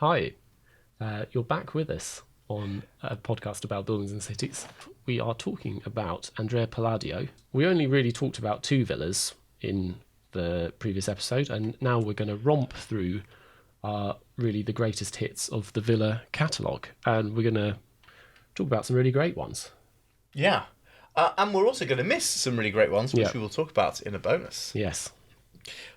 Hi, you're back with us on a podcast about buildings and cities. We are talking about Andrea Palladio. We only really talked about two villas in the previous episode, and now we're going to romp through really the greatest hits of the villa catalogue, and we're going to talk about some really great ones. Yeah. And we're also going to miss some really great ones, which we will talk about in a bonus. Yes.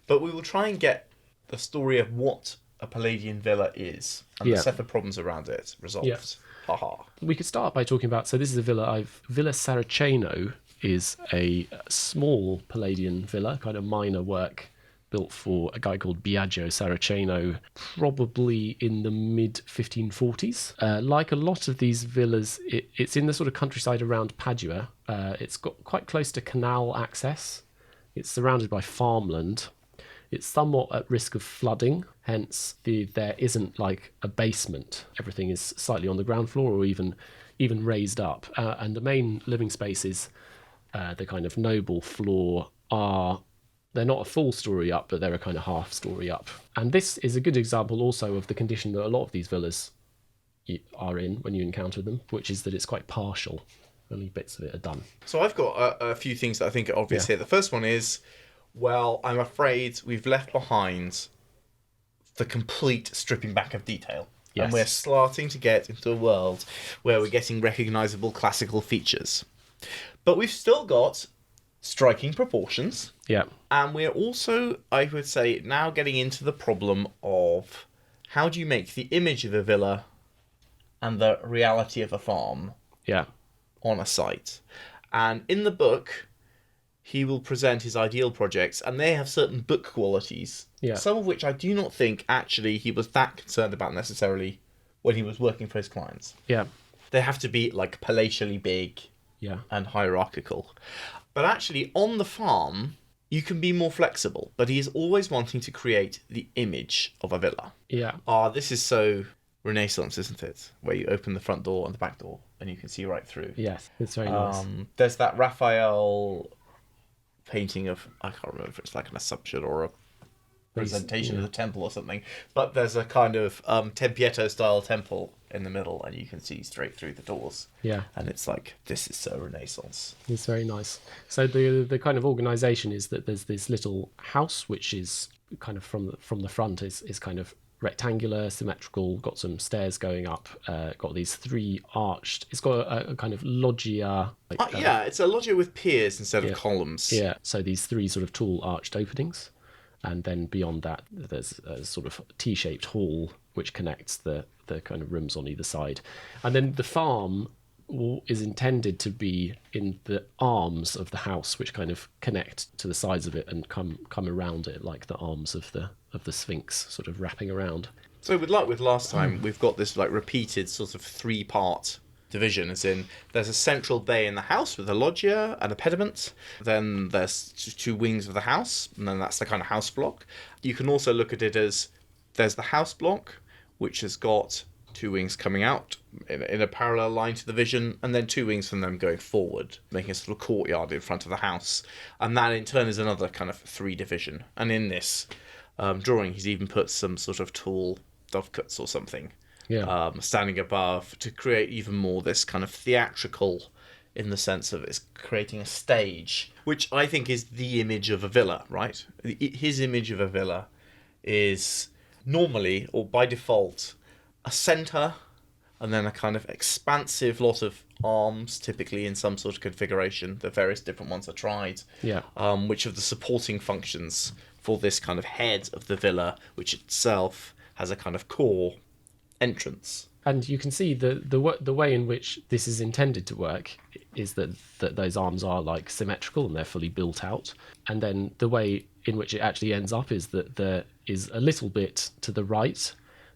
But we will try and get the story of what a Palladian villa is and the set of problems around it resolved. Yeah. Haha. We could start by talking about, so this is a villa, Villa Saraceno is a small Palladian villa, kind of minor work built for a guy called Biagio Saraceno, probably in the mid-1540s. Like a lot of these villas, it's in the sort of countryside around Padua. It's got quite close to canal access. It's surrounded by farmland. It's somewhat at risk of flooding, hence there isn't like a basement. Everything is slightly on the ground floor or even raised up. And the main living spaces, the kind of noble floor, they're not a full story up, but they're a kind of half story up. And this is a good example also of the condition that a lot of these villas are in when you encounter them, which is that it's quite partial. Only bits of it are done. So I've got a few things that I think are obvious here. The first one is, well, I'm afraid we've left behind the complete stripping back of detail. Yes. And we're starting to get into a world where we're getting recognisable classical features. But we've still got striking proportions. Yeah. And we're also, I would say, now getting into the problem of how do you make the image of a villa and the reality of a farm on a site. And in the book, he will present his ideal projects, and they have certain book qualities, some of which I do not think actually he was that concerned about necessarily when he was working for his clients. Yeah. They have to be like palatially big and hierarchical. But actually, on the farm, you can be more flexible, but he is always wanting to create the image of a villa. Yeah. This is so Renaissance, isn't it? Where you open the front door and the back door, and you can see right through. Yes, it's very nice. There's that Raphael painting of, I can't remember if it's like an Assumption or a presentation of the temple or something, but there's a kind of Tempietto style temple in the middle, and you can see straight through the doors. Yeah. And it's like, this is so Renaissance. It's very nice. So the kind of organisation is that there's this little house which is kind of from the front is kind of rectangular, symmetrical, got some stairs going up, got these three arched, it's got a kind of loggia. It's a loggia with piers instead of columns. Yeah, so these three sort of tall arched openings. And then beyond that, there's a sort of T-shaped hall which connects the kind of rooms on either side. And then the farm is intended to be in the arms of the house, which kind of connect to the sides of it and come around it like the arms of the Sphinx, sort of wrapping around. So with last time, we've got this like repeated sort of three-part division, as in there's a central bay in the house with a loggia and a pediment, then there's two wings of the house, and then that's the kind of house block. You can also look at it as there's the house block, which has got two wings coming out in a parallel line to the vision, and then two wings from them going forward, making a sort of courtyard in front of the house. And that in turn is another kind of three division. And in this drawing, he's even put some sort of tall dovecots or something standing above to create even more this kind of theatrical, in the sense of it's creating a stage, which I think is the image of a villa, right? His image of a villa is normally, or by default, a centre and then a kind of expansive lot of arms, typically in some sort of configuration. The various different ones are tried. Which of the supporting functions for this kind of head of the villa, which itself has a kind of core entrance. And you can see the way in which this is intended to work is that those arms are like symmetrical and they're fully built out. And then the way in which it actually ends up is that there is a little bit to the right.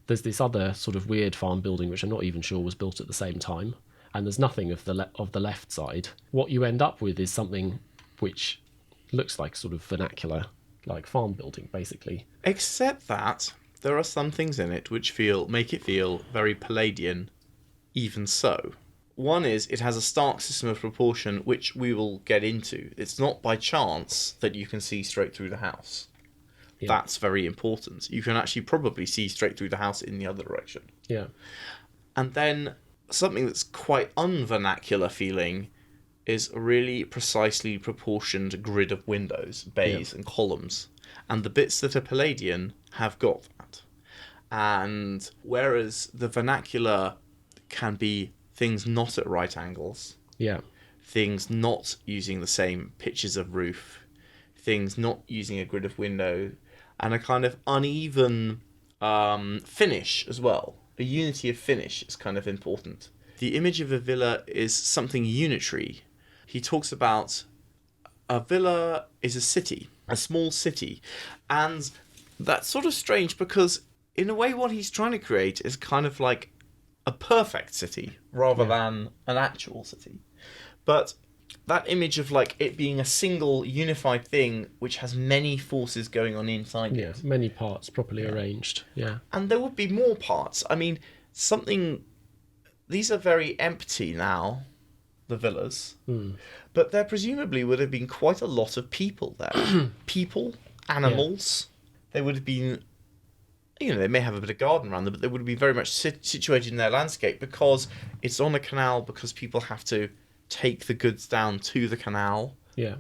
There's this other sort of weird farm building, which I'm not even sure was built at the same time. And there's nothing of the left side. What you end up with is something which looks like sort of vernacular, like farm building, basically. Except that there are some things in it which make it feel very Palladian, even so. One is it has a stark system of proportion, which we will get into. It's not by chance that you can see straight through the house. That's very important. You can actually probably see straight through the house in the other direction. Yeah. And then something that's quite unvernacular feeling is a really precisely proportioned grid of windows, bays, and columns. And the bits that are Palladian have got that. And whereas the vernacular can be things not at right angles, Yeah. things not using the same pitches of roof, things not using a grid of window, and a kind of uneven finish as well. A unity of finish is kind of important. The image of a villa is something unitary. He talks about a villa is a city, a small city. And that's sort of strange because, in a way, what he's trying to create is kind of like a perfect city rather than an actual city. But that image of like it being a single unified thing which has many forces going on inside Yeah, it. many parts properly arranged. Yeah. And there would be more parts. I mean, these are very empty now, the villas. But there presumably would have been quite a lot of people there. People, animals. They would have been, they may have a bit of garden around them, but they would be very much situated in their landscape because it's on a canal, because people have to take the goods down to the canal. Yeah.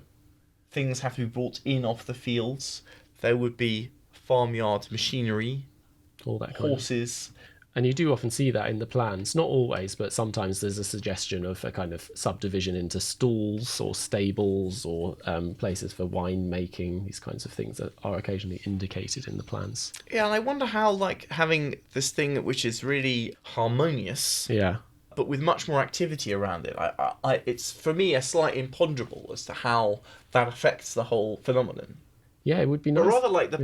Things have to be brought in off the fields. There would be farmyard machinery, All that kind horses. And you do often see that in the plans. Not always, but sometimes there's a suggestion of a kind of subdivision into stalls or stables or places for wine making, these kinds of things that are occasionally indicated in the plans. Yeah, and I wonder how, like, having this thing which is really harmonious, Yeah. but with much more activity around it, it's, for me, a slight imponderable as to how that affects the whole phenomenon. Yeah, it would be nice. But rather like the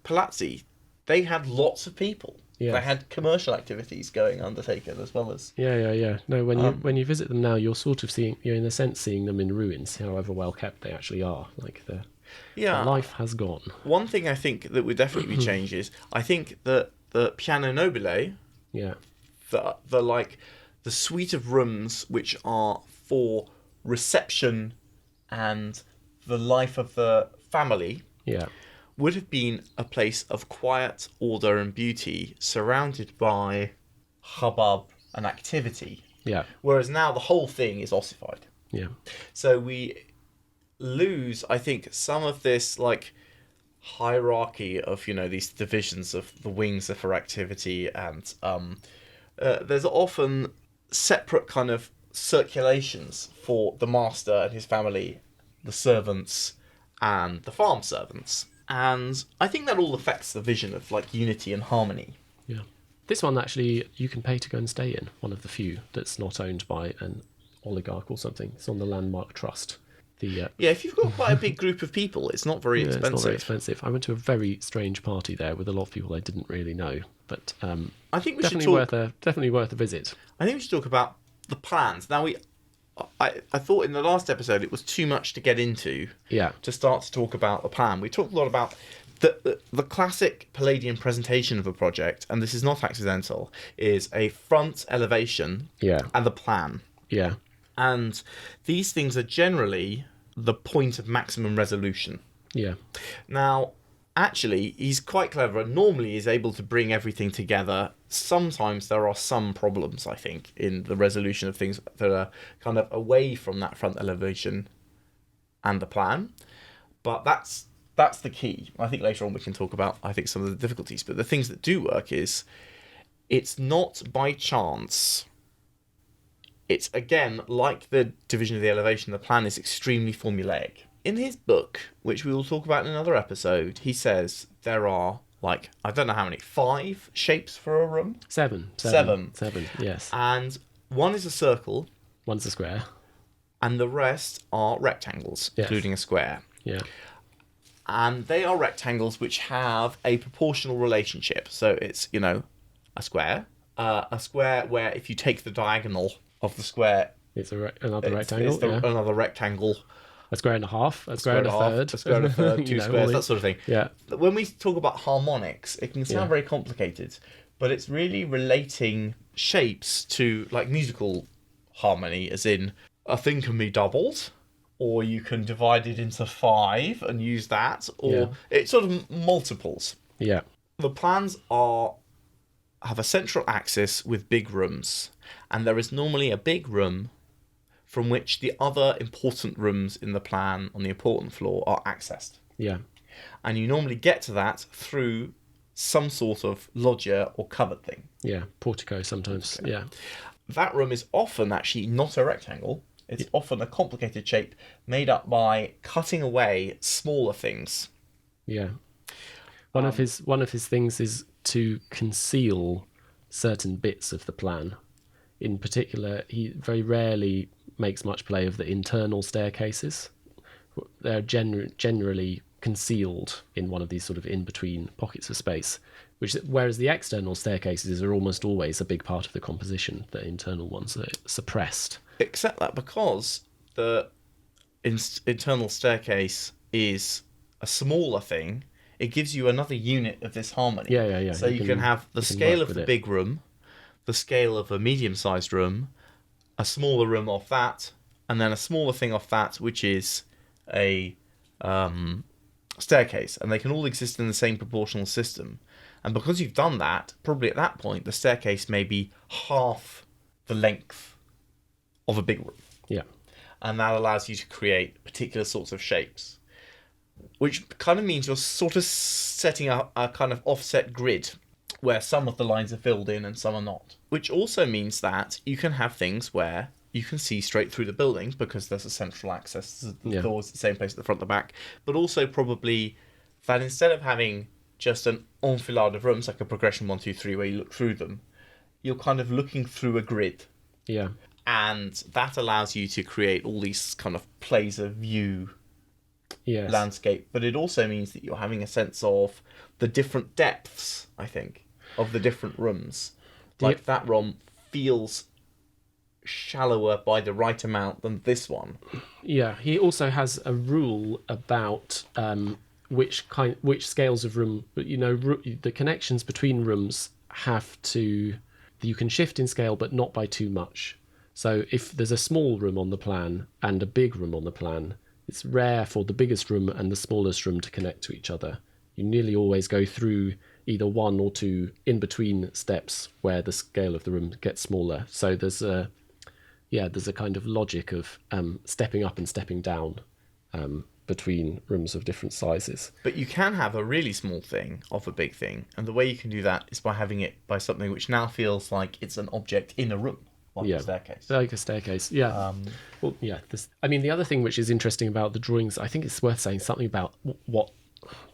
Palazzi, they had lots of people. Yeah. They had commercial activities undertaken as well as... Yeah. No, when you visit them now, you're sort of you're in a sense seeing them in ruins, however well kept they actually are. Like the life has gone. One thing I think that would definitely be changed is, I think that the piano nobile, the suite of rooms which are for reception and the life of the family, would have been a place of quiet order and beauty, surrounded by hubbub and activity. Yeah. Whereas now the whole thing is ossified. Yeah. So we lose, I think, some of this like hierarchy of these divisions of the wings are for activity, and there's often separate kind of circulations for the master and his family, the servants, and the farm servants. And I think that all affects the vision of like unity and harmony. Yeah. This one actually you can pay to go and stay in, one of the few that's not owned by an oligarch or something. It's on the Landmark Trust. If you've got quite a big group of people, it's not very expensive. It's not very expensive. I went to a very strange party there with a lot of people I didn't really know, but I think we definitely worth a visit. I think we should talk about the plans. Now I thought in the last episode it was too much to get into. Yeah. To start to talk about the plan. We talked a lot about the classic Palladian presentation of a project, and this is not accidental, is a front elevation and the plan. Yeah. And these things are generally the point of maximum resolution. Yeah. Now, actually, he's quite clever and normally is able to bring everything together. Sometimes there are some problems, I think, in the resolution of things that are kind of away from that front elevation and the plan. But that's the key. I think later on we can talk about, I think, some of the difficulties. But the things that do work is, it's not by chance. It's, again, like the division of the elevation, the plan is extremely formulaic. In his book, which we will talk about in another episode, he says there are, like, I don't know how many, 5 shapes for a room? Seven, yes. And one is a circle. One's a square. And the rest are rectangles, including a square. Yeah. And they are rectangles which have a proportional relationship. So it's, a square where if you take the diagonal of the square... It's another rectangle. Another rectangle. A square and a half, a square and a third. A square and a third, 2 squares, that sort of thing. Yeah. When we talk about harmonics, it can sound very complicated, but it's really relating shapes to, like, musical harmony, as in, a thing can be doubled, or you can divide it into 5 and use that, or it's sort of multiples. Yeah. The plans have a central axis with big rooms, and there is normally a big room from which the other important rooms in the plan on the important floor are accessed. Yeah. And you normally get to that through some sort of loggia or covered thing. Yeah. Portico sometimes. Okay. Yeah. That room is often actually not a rectangle. It's often a complicated shape made up by cutting away smaller things. Yeah. One of his things is to conceal certain bits of the plan. In particular, he very rarely makes much play of the internal staircases. They're generally concealed in one of these sort of in-between pockets of space, whereas the external staircases are almost always a big part of the composition. The internal ones are suppressed. Except that because the internal staircase is a smaller thing, it gives you another unit of this harmony. Yeah. So you can have the scale of the big room, the scale of a medium-sized room, a smaller room off that, and then a smaller thing off that, which is a staircase. And they can all exist in the same proportional system. And because you've done that, probably at that point, the staircase may be half the length of a big room. Yeah. And that allows you to create particular sorts of shapes, which kind of means you're sort of setting up a kind of offset grid where some of the lines are filled in and some are not. Which also means that you can have things where you can see straight through the building because there's a central access. The door's the same place at the front and the back. But also probably that instead of having just an enfilade of rooms, like a progression 1, 2, 3, where you look through them, you're kind of looking through a grid. Yeah. And that allows you to create all these kind of plays of view landscape. But it also means that you're having a sense of the different depths, I think, of the different rooms. Like that room feels shallower by the right amount than this one. Yeah, he also has a rule about which scales of room, the connections between rooms you can shift in scale, but not by too much. So if there's a small room on the plan and a big room on the plan, it's rare for the biggest room and the smallest room to connect to each other. You nearly always go through either one or two in between steps where the scale of the room gets smaller. So there's a kind of logic of stepping up and stepping down between rooms of different sizes. But you can have a really small thing of a big thing, and the way you can do that is by having it by something which now feels like it's an object in a room. Like a staircase. Like a staircase, yeah. The other thing which is interesting about the drawings, I think it's worth saying something about what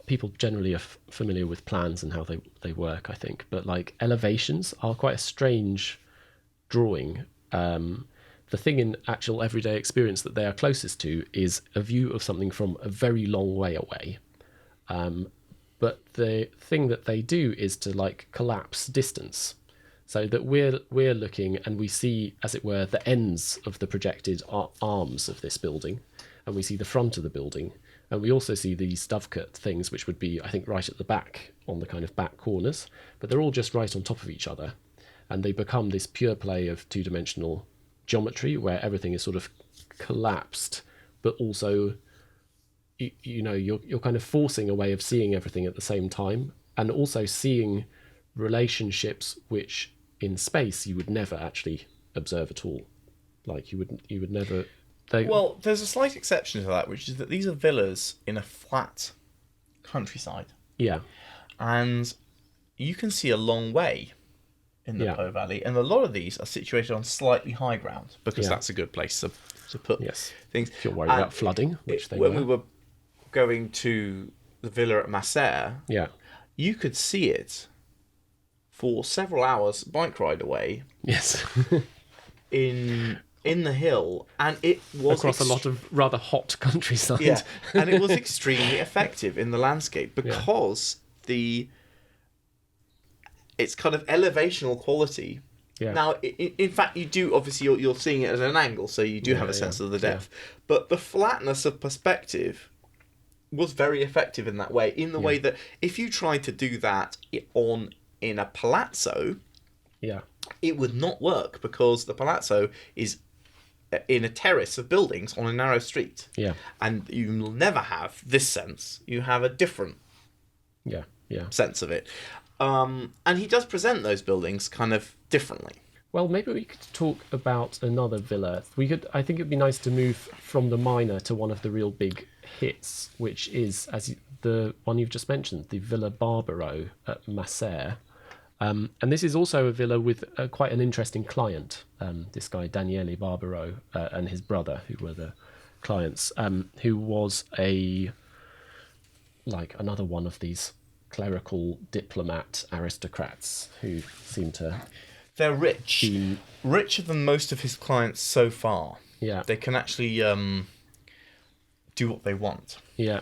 people generally are familiar with plans and how they work, I think. But like elevations are quite a strange drawing. The thing in actual everyday experience that they are closest to is a view of something from a very long way away. But the thing that they do is to like collapse distance. So that we're looking and we see, as it were, the ends of the projected arms of this building, and we see the front of the building, and we also see these dovecot things, which would be, I think, right at the back, on the kind of back corners, but they're all just right on top of each other, and they become this pure play of two-dimensional geometry where everything is sort of collapsed, but also, you're kind of forcing a way of seeing everything at the same time, and also seeing relationships which in space you would never actually observe at all. Like you would never. Well, there's a slight exception to that, which is that these are villas in a flat countryside. Yeah, and you can see a long way in the Po Valley, and a lot of these are situated on slightly high ground because that's a good place to put things. If you're worried about flooding, when we were going to the villa at Masser, you could see it for several hours bike ride away. Yes. in the hill, and it was across a lot of rather hot countryside. Yeah, and it was extremely effective in the landscape because it's kind of elevational quality. Yeah. Now, in fact, you do obviously you're seeing it at an angle, so you do have a sense of the depth. But the flatness of perspective was very effective in that way. In the way that if you tried to do that in a palazzo, it would not work because the palazzo is in a terrace of buildings on a narrow street. Yeah. And you'll never have this sense. You have a different Yeah. Yeah. sense of it. And he does present those buildings kind of differently. Well, maybe we could talk about another villa. I think it'd be nice to move from the minor to one of the real big hits, which is the one you've just mentioned, the Villa Barbaro at Macer. And this is also a villa with quite an interesting client. This guy Daniele Barbaro and his brother, who were the clients, who was another one of these clerical diplomat aristocrats who seem to. They're rich. Richer than most of his clients so far. Yeah. They can actually do what they want. Yeah.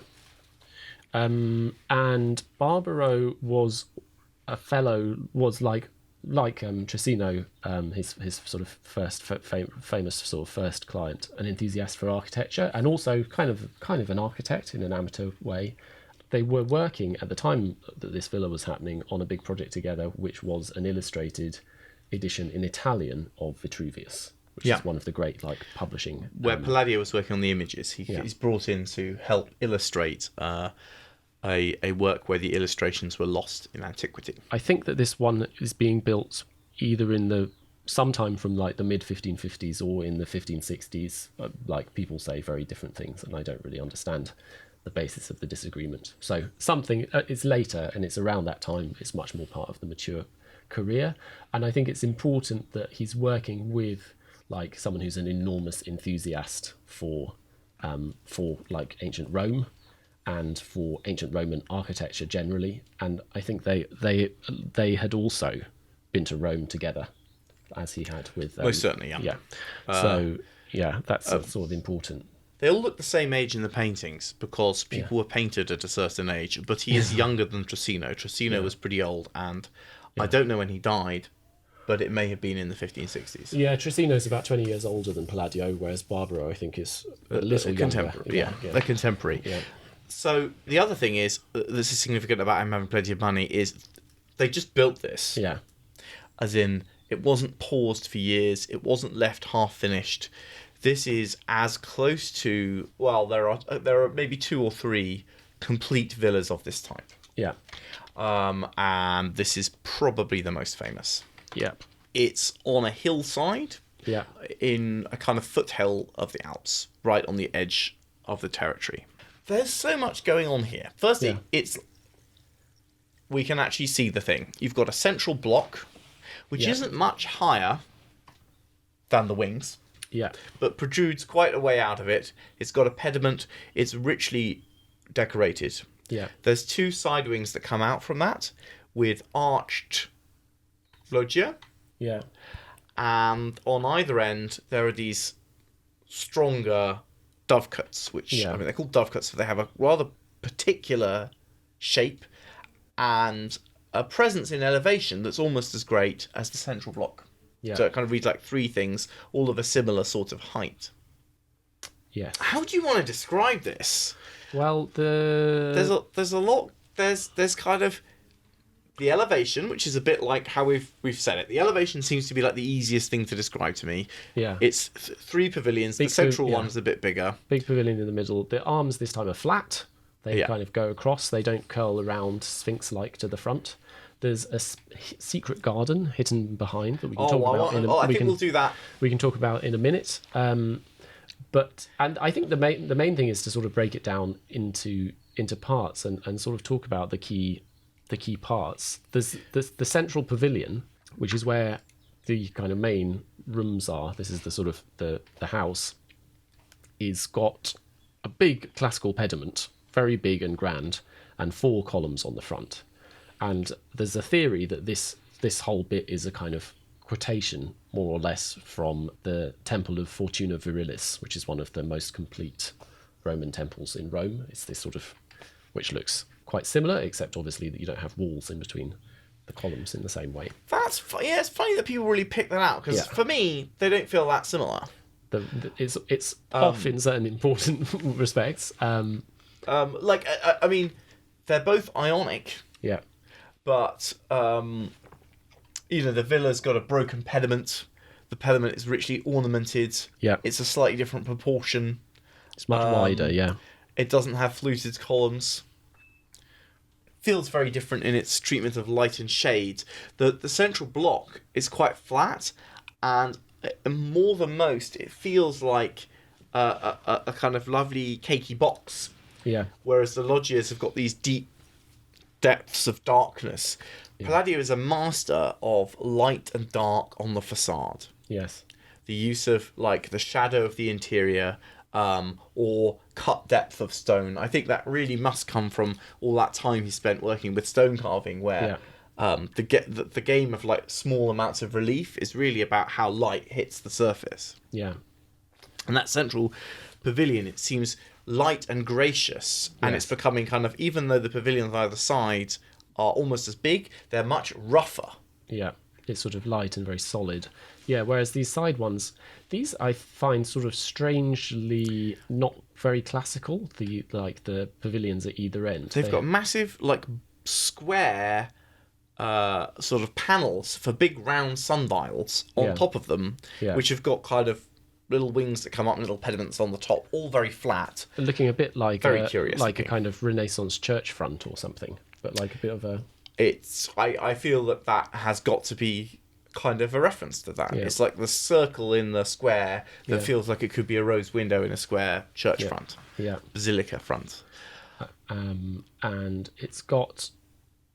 And Barbaro was a fellow, was like Trissino, his sort of first famous sort of first client, an enthusiast for architecture, and also kind of an architect in an amateur way. They were working at the time that this villa was happening on a big project together, which was an illustrated edition in Italian of Vitruvius, which is one of the great publishing. Where Palladio was working on the images, he's brought in to help illustrate a work where the illustrations were lost in antiquity. I think that this one is being built either in sometime from the mid 1550s or in the 1560s. People say very different things, and I don't really understand the basis of the disagreement. So something it's later, and it's around that time. It's much more part of the mature career, and I think it's important that he's working with someone who's an enormous enthusiast for ancient Rome and for ancient Roman architecture generally, and I think they had also been to Rome together, as he had with most certainly, that's sort of important. They all look the same age in the paintings because people were painted at a certain age, but he is younger than Trissino. Trissino was pretty old, and I don't know when he died, but it may have been in the 1560s. Yeah, Trissino's about 20 years older than Palladio, whereas Barbaro, I think, is a little contemporary. younger. They're contemporary. Yeah. So the other thing is, this is significant about him having plenty of money, is they just built this. Yeah. As in, it wasn't paused for years, it wasn't left half finished. This is as close to, there are maybe 2 or 3 complete villas of this type. Yeah. And this is probably the most famous. Yeah. It's on a hillside. Yeah. In a kind of foothill of the Alps, right on the edge of the territory. There's so much going on here. Firstly, we can actually see the thing. You've got a central block, which isn't much higher than the wings. Yeah. But protrudes quite a way out of it. It's got a pediment. It's richly decorated. Yeah. There's 2 side wings that come out from that with arched loggia. Yeah. And on either end, there are these stronger dovecotes, which, they're called dovecotes, so they have a rather particular shape and a presence in elevation that's almost as great as the central block. Yeah. So it kind of reads like 3 things, all of a similar sort of height. Yes. How do you want to describe this? Well, there's a lot. There's kind of the elevation, which is a bit like how we've said it. The elevation seems to be the easiest thing to describe to me. Yeah. It's 3 pavilions. The central one's a bit bigger. Big pavilion in the middle. The arms this time are flat. They kind of go across. They don't curl around sphinx-like to the front. There's a secret garden hidden behind that we can talk about. I think we'll do that. We can talk about in a minute. But I think the main thing is to sort of break it down into parts and sort of talk about the key parts. There's the central pavilion, which is where the kind of main rooms are. This is the sort of the house. Is got a big classical pediment, very big and grand, and 4 columns on the front. And there's a theory that this whole bit is a kind of quotation, more or less, from the Temple of Fortuna Virilis, which is one of the most complete Roman temples in Rome. It's this sort of, which looks quite similar, except obviously that you don't have walls in between the columns in the same way. It's funny that people really pick that out, because for me, they don't feel that similar. It's off in certain important respects. I mean, they're both Ionic. Yeah. But, the villa's got a broken pediment. The pediment is richly ornamented. Yeah. It's a slightly different proportion. It's much wider, yeah. It doesn't have fluted columns. Feels very different in its treatment of light and shade. The central block is quite flat, and more than most, it feels like a kind of lovely cakey box. Yeah. Whereas the loggias have got these deep depths of darkness. Yeah. Palladio is a master of light and dark on the facade. Yes. The use of like the shadow of the interior, or cut depth of stone. I think that really must come from all that time he spent working with stone carving, where the game of like small amounts of relief is really about how light hits the surface. Yeah. And that central pavilion, it seems light and gracious, and it's becoming kind of, even though the pavilions on either side are almost as big, they're much rougher. Yeah. It's sort of light and very solid. Yeah, whereas these side ones, these I find sort of strangely not very classical, the pavilions at either end. They've got massive, like, square sort of panels for big round sundials on top of them, which have got kind of little wings that come up and little pediments on the top, all very flat. Looking a bit like very curious like a kind of Renaissance church front or something, but like a bit of a... I feel that has got to be kind of a reference to that. Yeah. It's like the circle in the square that feels like it could be a rose window in a square church front. Yeah. Basilica front. And it's got...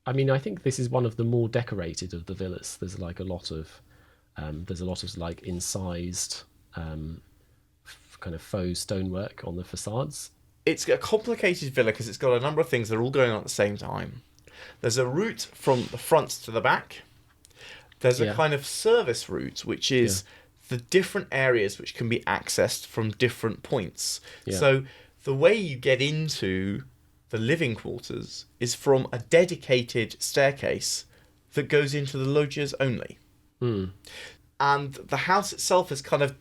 I mean, I think this is one of the more decorated of the villas. There's like a lot of like incised kind of faux stonework on the facades. It's a complicated villa because it's got a number of things that are all going on at the same time. There's a route from the front to the back. There's a kind of service route, which is the different areas which can be accessed from different points. Yeah. So the way you get into the living quarters is from a dedicated staircase that goes into the loggias only. Mm. And the house itself is kind of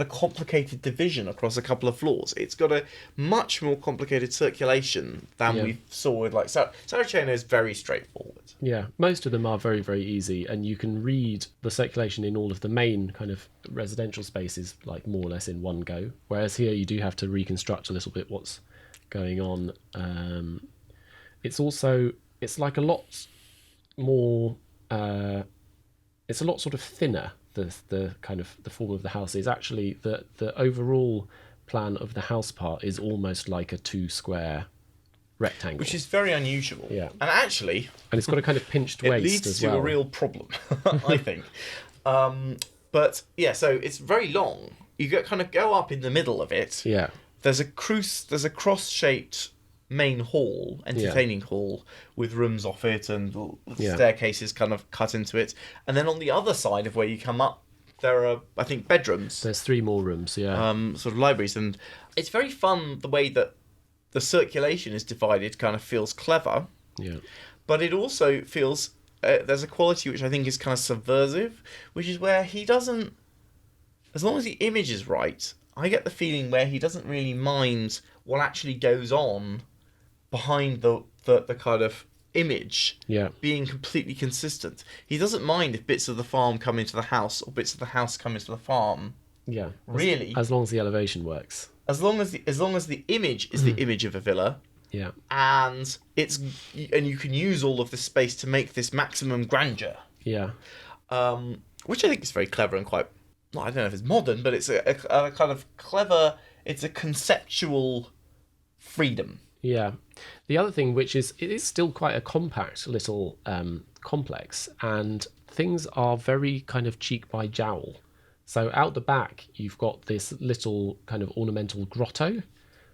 complicated division across a couple of floors. It's got a much more complicated circulation than we saw with like Saraceno is very straightforward. Yeah, most of them are very, very easy, and you can read the circulation in all of the main kind of residential spaces like more or less in one go. Whereas here you do have to reconstruct a little bit what's going on. It's like a lot more. It's a lot sort of thinner. The kind of the form of the house is actually the overall plan of the house part is almost like a 2 square rectangle, which is very unusual. Yeah, and it's got a kind of pinched waist. It leads as to well. a real problem, I think. But yeah, so it's very long. You go up in the middle of it. Yeah, there's a cross-shaped main hall, entertaining hall, with rooms off it and staircases kind of cut into it. And then on the other side of where you come up, there are, I think, bedrooms. There's 3 more rooms, sort of libraries. And it's very fun the way that the circulation is divided, kind of feels clever. Yeah. But it also feels, there's a quality which I think is kind of subversive, which is where he doesn't, as long as the image is right, I get the feeling where he doesn't really mind what actually goes on behind the kind of image being completely consistent. He doesn't mind if bits of the farm come into the house or bits of the house come into the farm. Yeah. Really. As long as the elevation works. As long as the image is the image of a villa. Yeah. And you can use all of this space to make this maximum grandeur. Yeah. Which I think is very clever and quite, I don't know if it's modern, but it's a kind of clever, it's a conceptual freedom. Yeah. The other thing, which is, it is still quite a compact little complex, and things are very kind of cheek by jowl. So out the back, you've got this little kind of ornamental grotto,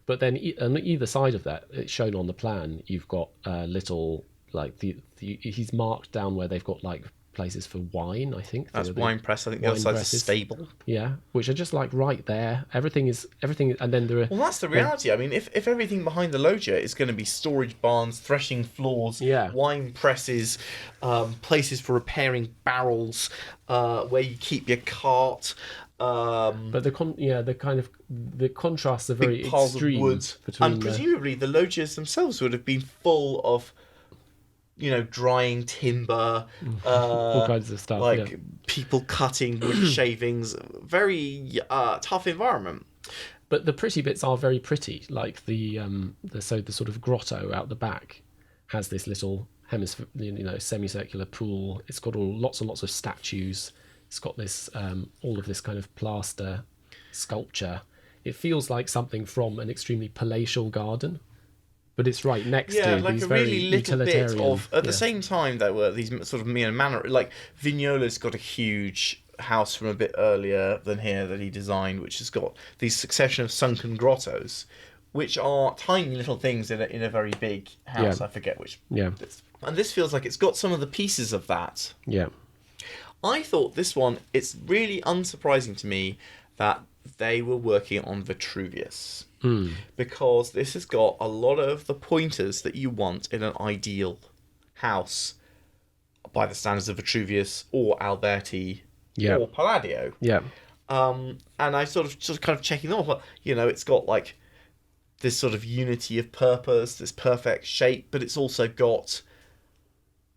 but then on either side of that, it's shown on the plan, you've got little, like, he's marked down where they've got, like, places for wine, I think. That's wine press. I think the other side's a stable. Yeah, which are just like right there. Everything, and then there are... Well, that's the reality. I mean, if everything behind the loggia is going to be storage barns, threshing floors, wine presses, places for repairing barrels, where you keep your cart... but the contrasts are very extreme. Of wood. And presumably the loggias themselves would have been full of, drying timber, all kinds of stuff, like people cutting wood shavings. Very tough environment. But the pretty bits are very pretty, like the sort of grotto out the back has this little semicircular pool. It's got lots and lots of statues. It's got this all of this kind of plaster sculpture. It feels like something from an extremely palatial garden, but it's right next to like these a very really little bit utilitarian. of. At the same time, there were these sort of manner. Like Vignola's got a huge house from a bit earlier than here that he designed, which has got these succession of sunken grottos, which are tiny little things in a very big house. Yeah. I forget which. Yeah. And this feels like it's got some of the pieces of that. Yeah. I thought this one, it's really unsurprising to me that they were working on Vitruvius. Because this has got a lot of the pointers that you want in an ideal house by the standards of Vitruvius or Alberti or Palladio. Yeah. And I sort of kind of checking them off. But, it's got like this sort of unity of purpose, this perfect shape, but it's also got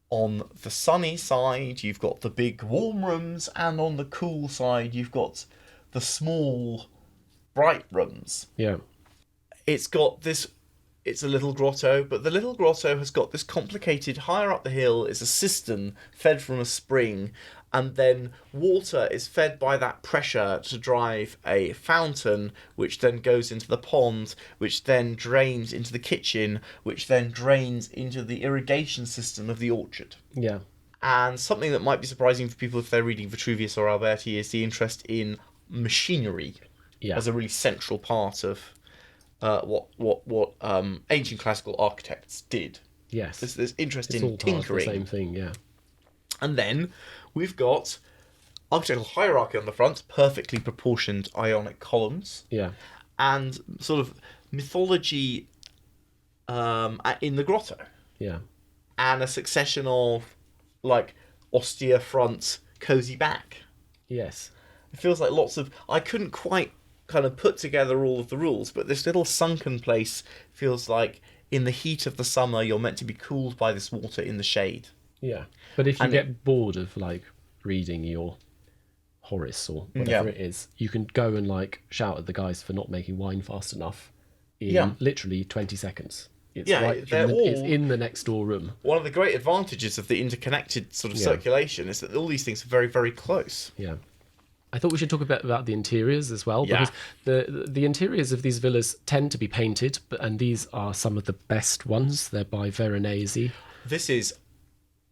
on the sunny side, you've got the big warm rooms, and on the cool side, you've got the small bright rooms. Yeah. It's got this, it's a little grotto, but the little grotto has got this complicated, higher up the hill is a cistern fed from a spring, and then water is fed by that pressure to drive a fountain, which then goes into the pond, which then drains into the kitchen, which then drains into the irrigation system of the orchard. Yeah. And something that might be surprising for people if they're reading Vitruvius or Alberti is the interest in machinery as a really central part of what ancient classical architects did. Yes. There's interest It's in all part of tinkering. the same thing, yeah. And then we've got architectural hierarchy on the front, perfectly proportioned Ionic columns, Yeah. and sort of mythology in the grotto, Yeah. and a succession of like austere front, cozy back. Yes. It feels like lots of. I couldn't quite kind of put together all of the rules, but this little sunken place feels like in the heat of the summer you're meant to be cooled by this water in the shade. Yeah. But if you get bored of like reading your Horace or whatever it is, you can go and like shout at the guys for not making wine fast enough in literally 20 seconds. It's it's in the next door room. One of the great advantages of the interconnected sort of circulation is that all these things are very, very close. Yeah. I thought we should talk a bit about the interiors as well, because the interiors of these villas tend to be painted, and these are some of the best ones. They're by Veronese. This is,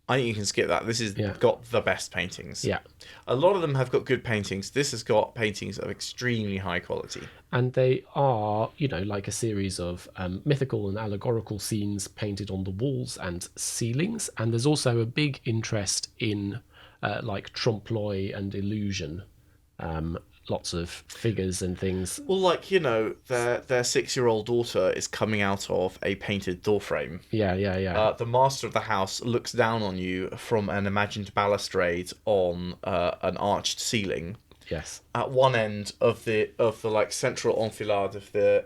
I think you can skip that. This has got the best paintings. Yeah. A lot of them have got good paintings. This has got paintings of extremely high quality. And they are, like a series of mythical and allegorical scenes painted on the walls and ceilings. And there's also a big interest in like trompe-l'oeil and illusion. Lots of figures and things. Well, like, their 6-year-old daughter is coming out of a painted doorframe. Yeah. The master of the house looks down on you from an imagined balustrade on an arched ceiling. Yes. At one end of the like central enfilade the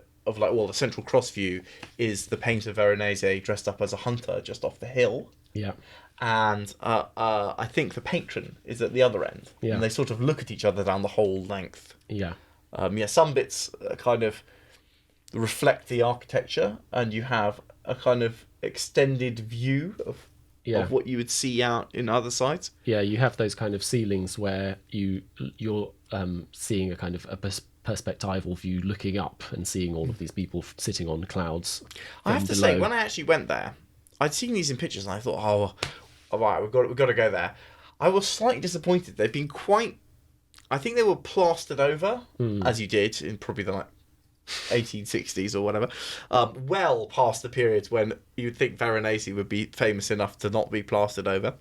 central cross view is the painter Veronese dressed up as a hunter just off the hill. Yeah. And I think the patron is at the other end. Yeah. And they sort of look at each other down the whole length. Yeah. Some bits kind of reflect the architecture, and you have a kind of extended view of what you would see out in other sites. Yeah, you have those kind of ceilings where you're seeing a kind of a perspectival view, looking up and seeing all of these people sitting on clouds. I have to say, when I actually went there, I'd seen these in pictures, and I thought, all right, we've got to go there. I was slightly disappointed. They've been I think they were plastered over, as you did in probably the 1860s or whatever, well past the period when you'd think Veronese would be famous enough to not be plastered over.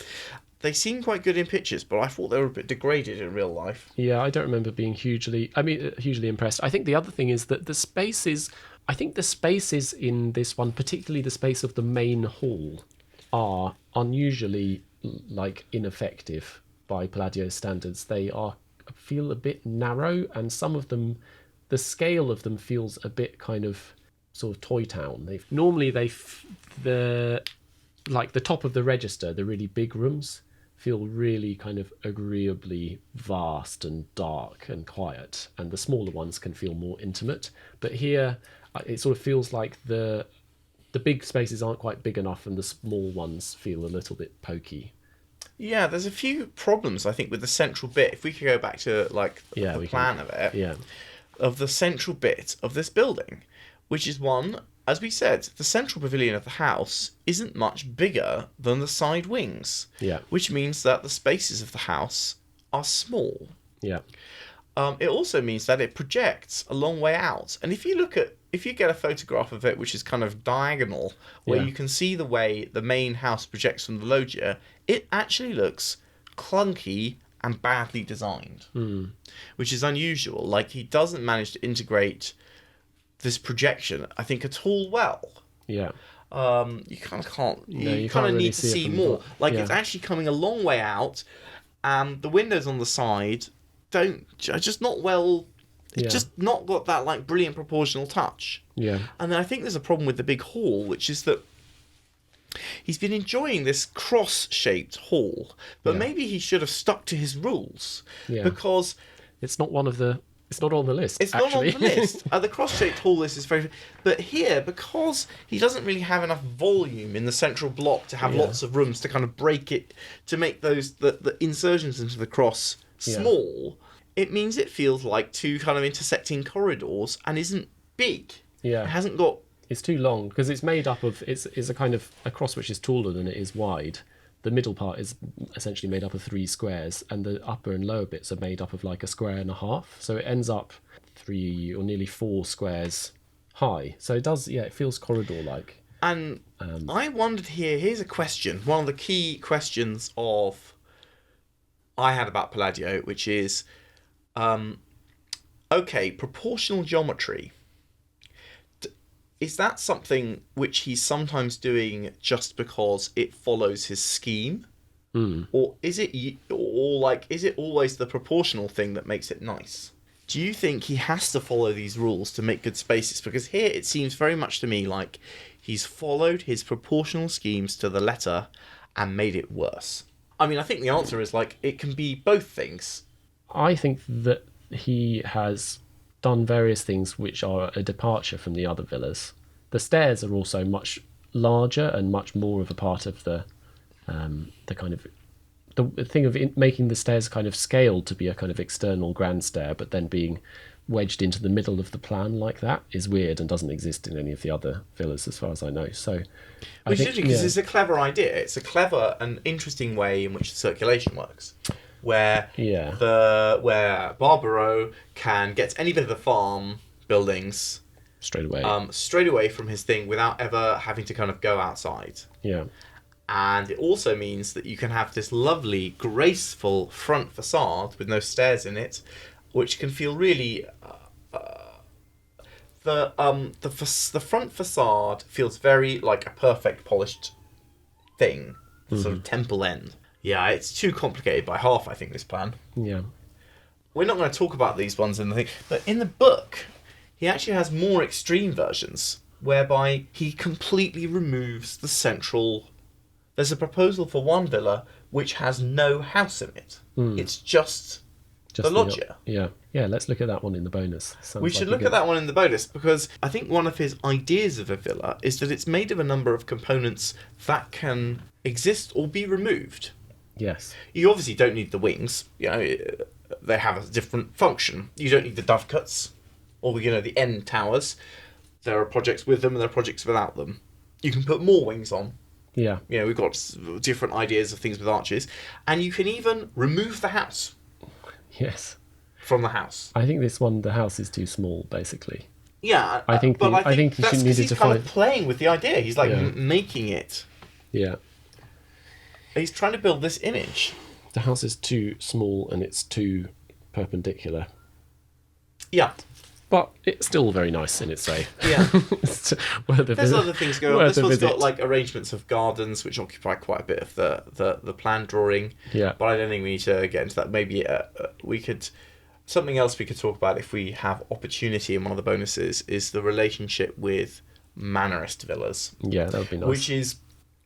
They seem quite good in pictures, but I thought they were a bit degraded in real life. Yeah, I don't remember being hugely impressed. I think the other thing is that the spaces in this one, particularly the space of the main hall, are unusually ineffective by Palladio's standards. They feel a bit narrow, and some of them, the scale of them feels a bit kind of sort of Toy Town. The top of the register, the really big rooms, feel really kind of agreeably vast and dark and quiet, and the smaller ones can feel more intimate. But here, it sort of feels like the big spaces aren't quite big enough, and the small ones feel a little bit pokey. Yeah, there's a few problems, I think, with the central bit. If we could go back to, like, the plan of it, Yeah, of the central bit of this building, which is one, as we said, the central pavilion of the house isn't much bigger than the side wings. Yeah. Which means that the spaces of the house are small. yeah, It also means that it projects a long way out. And if you get a photograph of it which is kind of diagonal, where Yeah. you can see the way the main house projects from the loggia, it actually looks clunky and badly designed, which is unusual. Like, he doesn't manage to integrate this projection, I think, at all well. yeah, You kind of can't. No, You you kind can't of really need to see it see from more. the- Like, yeah. it's actually coming a long way out, and the windows on the side are just not well. It's Yeah. just not got that, like, brilliant proportional touch. yeah, And then I think there's a problem with the big hall, which is that he's been enjoying this cross-shaped hall, but Yeah. maybe he should have stuck to his rules, Yeah. because It's not It's not on the list. it's actually. not on the list. The cross-shaped hall list is very... But here, because he doesn't really have enough volume in the central block to have Yeah. lots of rooms to kind of break it, to make those the insertions into the cross small, it means it feels like two kind of intersecting corridors and isn't big. Yeah. It hasn't got... It's too long because it's made up of it's a kind of a cross which is taller than it is wide. The middle part is essentially made up of 3 squares, and the upper and lower bits are made up of like a square and a half. So it ends up 3 or nearly 4 squares high. So it does, it feels corridor-like. And I wondered here's a question, one of the key questions I had about Palladio, which is, okay, proportional geometry. Is that something which he's sometimes doing just because it follows his scheme? Or is it always the proportional thing that makes it nice? Do you think he has to follow these rules to make good spaces? Because here it seems very much to me like he's followed his proportional schemes to the letter and made it worse. I mean, I think the answer is, like, it can be both things. I think that he has done various things which are a departure from the other villas. The stairs are also much larger and much more of a part of the kind of the thing of making the stairs kind of scaled to be a kind of external grand stair, but then being wedged into the middle of the plan like that is weird and doesn't exist in any of the other villas as far as I know. So, Which is interesting because it's a clever idea. It's a clever and interesting way in which the circulation works. Where where Barbaro can get any bit of the farm buildings straight away from his thing without ever having to kind of go outside. Yeah. And it also means that you can have this lovely, graceful front facade with no stairs in it, which can feel really... the front facade feels very like a perfect polished thing, sort of temple end. Yeah, it's too complicated by half, I think, this plan. Yeah. We're not going to talk about these ones in the thing, but in the book, he actually has more extreme versions, whereby he completely removes the central... There's a proposal for one villa which has no house in it. It's just the loggia. Yeah, let's look at that one in the bonus. We should look at that one in the bonus, because I think one of his ideas of a villa is that it's made of a number of components that can exist or be removed. Yes. You obviously don't need the wings. You know, they have a different function. You don't need the dovecotes or, the end towers. There are projects with them and there are projects without them. You can put more wings on. Yeah. We've got different ideas of things with arches. And you can even remove the house Yes. from the house. I think this one, the house is too small, basically. Yeah, I think but I think he that's 'cause needed he's to kind find. of playing with the idea. He's like Yeah. making it. Yeah. He's trying to build this image. The house is too small and it's too perpendicular. Yeah. But it's still very nice in its way. Yeah. There's other things going on. This one's got like arrangements of gardens which occupy quite a bit of the plan drawing. Yeah. But I don't think we need to get into that. Maybe we could... Something else we could talk about if we have opportunity in one of the bonuses is the relationship with Manorist villas. Yeah, that would be nice. Which is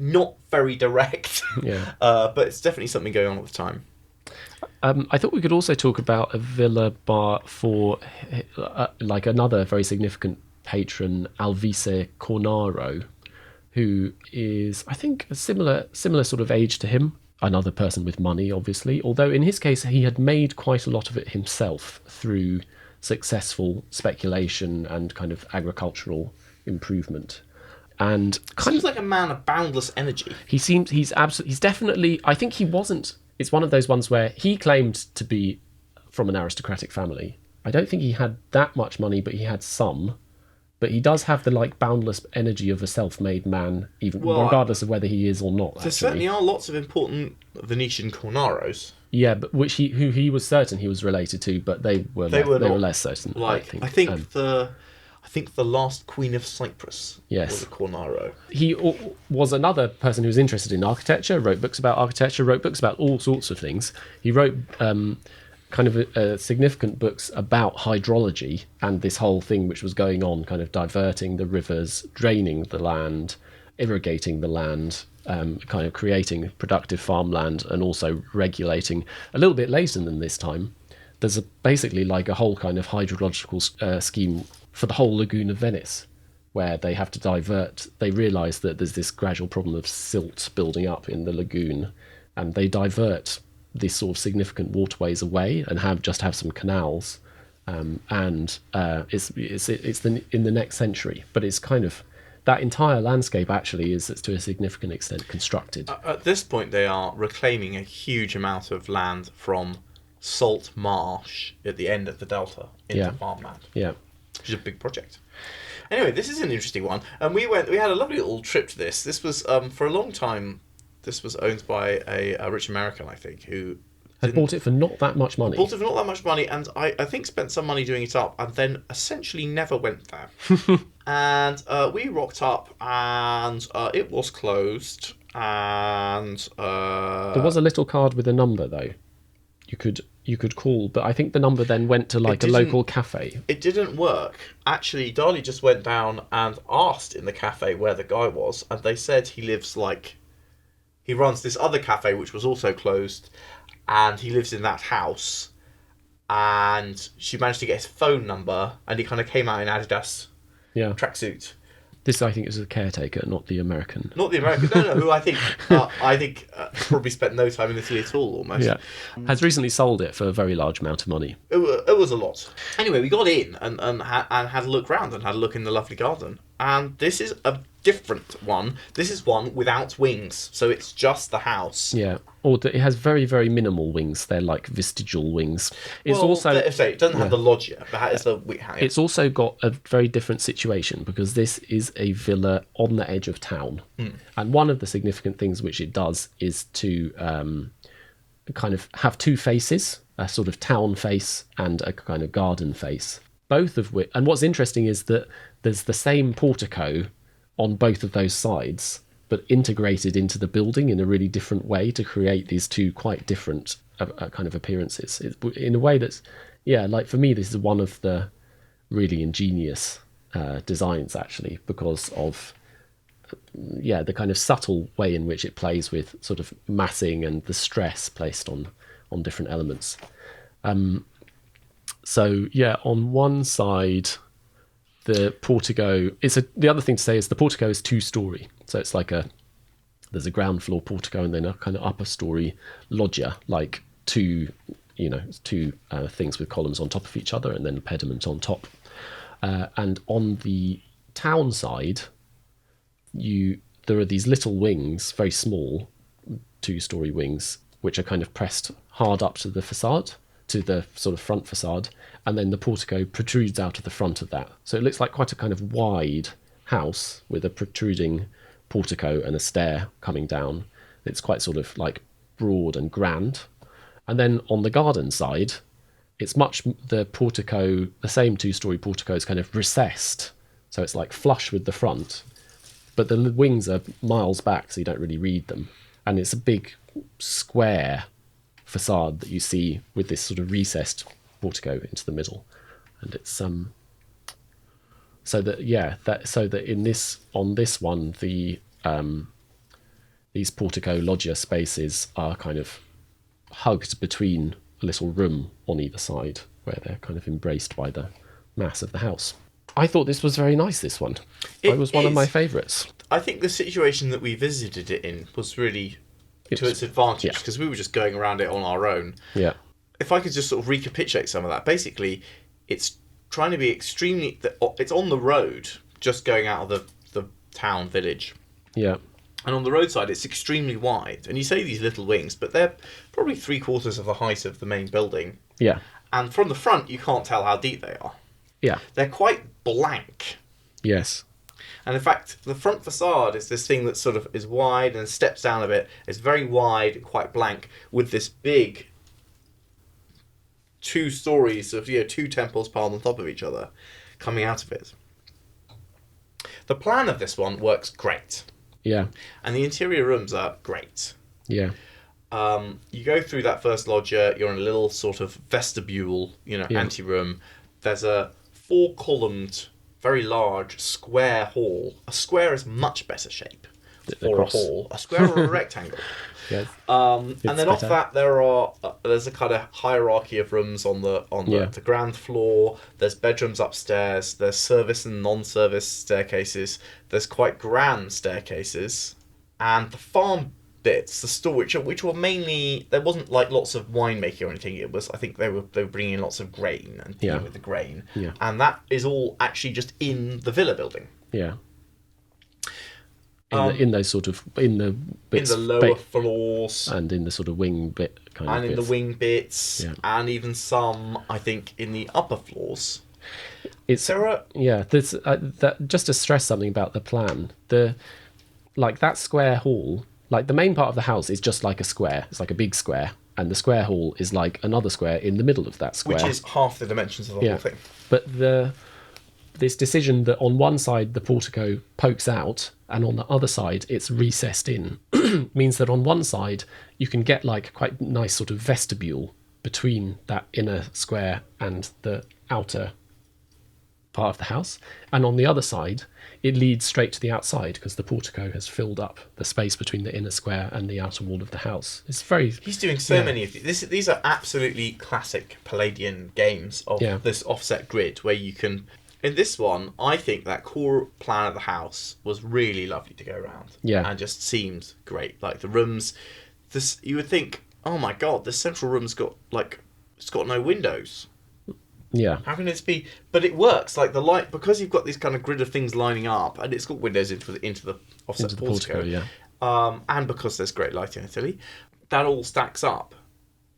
not very direct. Yeah. But it's definitely something going on at the time. I thought we could also talk about a villa bar for like another very significant patron, Alvise Cornaro, who is, I think, a similar sort of age to him. Another person with money, obviously. Although in his case, he had made quite a lot of it himself through successful speculation and kind of agricultural improvement. And Seems like a man of boundless energy. he's definitely, I think he wasn't, it's one of those ones where he claimed to be from an aristocratic family. I don't think he had that much money, but he had some. But he does have the like boundless energy of a self-made man, even regardless of whether he is or not. There certainly are lots of important Venetian Cornaros. Yeah, but who he was certain he was related to, but they were less certain. Like I think the last Queen of Cyprus was a Cornaro. He was another person who was interested in architecture, wrote books about architecture, wrote books about all sorts of things. He wrote kind of significant books about hydrology and this whole thing which was going on, kind of diverting the rivers, draining the land, irrigating the land, kind of creating productive farmland, and also regulating. A little bit later than this time, there's basically like a whole kind of hydrological scheme for the whole lagoon of Venice, where they have to divert. They realise that there's this gradual problem of silt building up in the lagoon, and they divert these sort of significant waterways away and have some canals, and it's in the next century. But it's kind of that entire landscape actually is to a significant extent constructed. At this point, they are reclaiming a huge amount of land from salt marsh at the end of the delta into farmland. Yeah, which is a big project. Anyway, this is an interesting one, and we had a lovely little trip to this. This was for a long time. This was owned by a rich American, I think, who had bought it for not that much money. Bought it for not that much money, and I think spent some money doing it up, and then essentially never went there. And we rocked up, and it was closed, and there was a little card with a number though. You could call, but I think the number then went to like a local cafe. It didn't work. Actually, Darley just went down and asked in the cafe where the guy was, and they said he runs this other cafe which was also closed, and he lives in that house. And she managed to get his phone number, and he kind of came out in Adidas tracksuit. This, I think, is the caretaker, not the American. Not the American, no, who I think probably spent no time in Italy at all, almost. Yeah, has recently sold it for a very large amount of money. It was a lot. Anyway, we got in and had a look round and had a look in the lovely garden. And this is a different one. This is one without wings, so it's just the house. Yeah, or it has very, very minimal wings. They're like vestigial wings. It's it doesn't have the loggia, but it's the It's also got a very different situation because this is a villa on the edge of town, and one of the significant things which it does is to kind of have two faces, a sort of town face and a kind of garden face. Both of which, and what's interesting is that there's the same portico on both of those sides, but integrated into the building in a really different way to create these two quite different kind of appearances. In a way that's, like for me, this is one of the really ingenious designs actually, because of the kind of subtle way in which it plays with sort of massing and the stress placed on different elements. So on one side, the portico the other thing to say is the portico is 2-story. So it's like there's a ground floor portico and then a kind of upper story loggia, like two things with columns on top of each other and then a pediment on top. And on the town side, there are these little wings, very small 2-story wings, which are kind of pressed hard up to the facade, to the sort of front facade, and then the portico protrudes out of the front of that. So it looks like quite a kind of wide house with a protruding portico and a stair coming down. It's quite sort of like broad and grand. And then on the garden side, it's the portico, the same 2-story portico is kind of recessed. So it's like flush with the front, but the wings are miles back, so you don't really read them. And it's a big square facade that you see with this sort of recessed portico into the middle. And it's so that on this one, the these portico loggia spaces are kind of hugged between a little room on either side, where they're kind of embraced by the mass of the house. I thought this was very nice, this one. It was one of my favourites. I think the situation that we visited it in was really to its advantage, because we were just going around it on our own. Yeah. If I could just sort of recapitulate some of that, basically, it's trying to be extremely... It's on the road, just going out of the town, village. Yeah. And on the roadside, it's extremely wide. And you say these little wings, but they're probably 3/4 of the height of the main building. Yeah. And from the front, you can't tell how deep they are. Yeah. They're quite blank. Yes. And in fact, the front facade is this thing that sort of is wide and steps down a bit. It's very wide, quite blank, with this big 2 stories of 2 temples piled on top of each other coming out of it. The plan of this one works great. Yeah. And the interior rooms are great. Yeah. You go through that first loggia, you're in a little sort of vestibule, anteroom. There's a 4-columned, very large square hall. A square is much better shape for a hall. A square or a rectangle. Yes. And then off that there's a kind of hierarchy of rooms on the ground floor. There's bedrooms upstairs. There's service and non-service staircases. There's quite grand staircases, and the farm bits, the store, which were mainly, there wasn't like lots of winemaking or anything. It was, I think they were bringing in lots of grain and dealing with the grain, and that is all actually just in the villa building. Yeah. In those sort of in the bits, in the lower floors, and in the sort of wing bit kind of and in bits. the wing bits, and even some, I think, in the upper floors. There's that, just to stress something about the plan. That square hall, like the main part of the house is just like a square. It's like a big square, and the square hall is like another square in the middle of that square, which is half the dimensions of the whole thing. But this decision that on one side the portico pokes out and on the other side it's recessed in means that on one side you can get like quite nice sort of vestibule between that inner square and the outer part of the house, and on the other side it leads straight to the outside because the portico has filled up the space between the inner square and the outer wall of the house. It's very... He's doing so many of these. These are absolutely classic Palladian games of this offset grid where you can... In this one, I think that core plan of the house was really lovely to go around. Yeah. And just seemed great. Like the rooms, you would think, oh my god, this central room's got it's got no windows. Yeah. How can this be? But it works. Like the light, because you've got this kind of grid of things lining up, and it's got windows into the offset portico. And because there's great light in Italy, that all stacks up.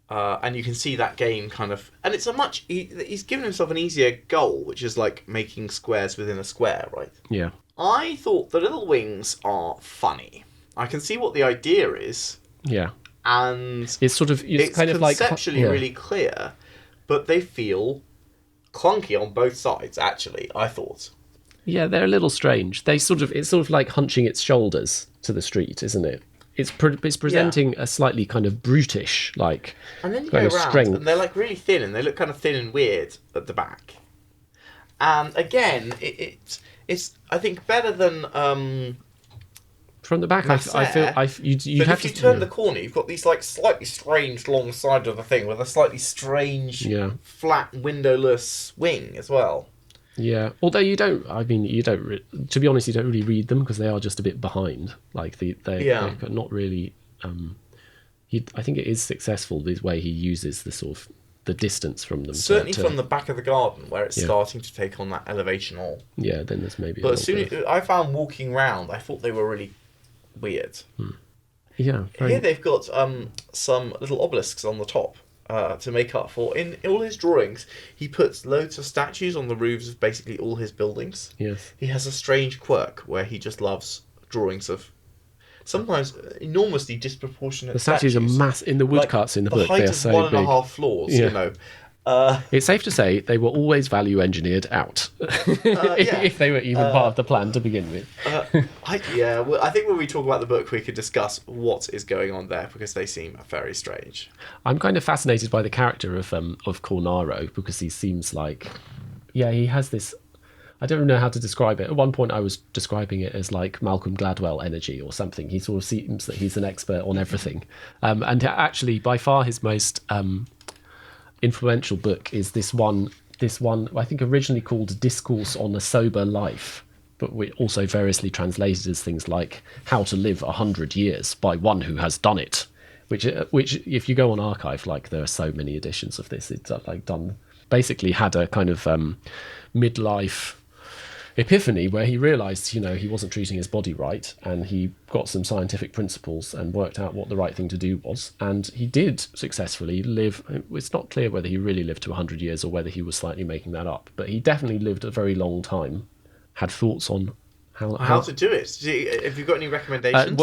And you can see that game kind of... And it's he's given himself an easier goal, which is like making squares within a square, right? Yeah. I thought the little wings are funny. I can see what the idea is. Yeah. And it's sort of... It's kind of like... conceptually really clear, but they feel clunky on both sides, actually, I thought. Yeah, they're a little strange. It's sort of like hunching its shoulders to the street, isn't it? It's presenting a slightly kind of brutish, like, and then you go around, strength. and they're like really thin, and they look kind of thin and weird at the back. And again, it's I think better than from the back. I feel you have if you turn the corner, you've got these like slightly strange long side of the thing with a slightly strange flat windowless wing as well. Yeah, although you don't. I mean, to be honest, you don't really read them because they are just a bit behind. Like they're not really. I think it is successful the way he uses the sort of the distance from them. Certainly from the back of the garden where it's starting to take on that elevation all. Yeah, then there's maybe. But as soon as I found walking round, I thought they were really weird. Yeah. Here they've got some little obelisks on the top. To make up for. In all his drawings, he puts loads of statues on the roofs of basically all his buildings. Yes. He has a strange quirk where he just loves drawings of sometimes enormously disproportionate The statues are mass in the woodcuts in the book. They are so big. The height of 1.5 floors, you know. It's safe to say they were always value engineered out, if they were even part of the plan to begin with. I think when we talk about the book, we could discuss what is going on there because they seem very strange. I'm kind of fascinated by the character of Cornaro because he seems like, he has this. I don't know how to describe it. At one point I was describing it as like Malcolm Gladwell energy or something. He sort of seems that he's an expert on everything. And actually, by far his most influential book is this one, I think originally called Discourse on a Sober Life, but we also variously translated as things like How to Live 100 Years by One Who Has Done It, which if you go on Archive, like there are so many editions of this. It's like done, basically had a kind of midlife epiphany where he realized, he wasn't treating his body right, and he got some scientific principles and worked out what the right thing to do was, and he did successfully live. It's not clear whether he really lived to 100 years or whether he was slightly making that up, but he definitely lived a very long time. Had thoughts on how to do it. Have you got any recommendations?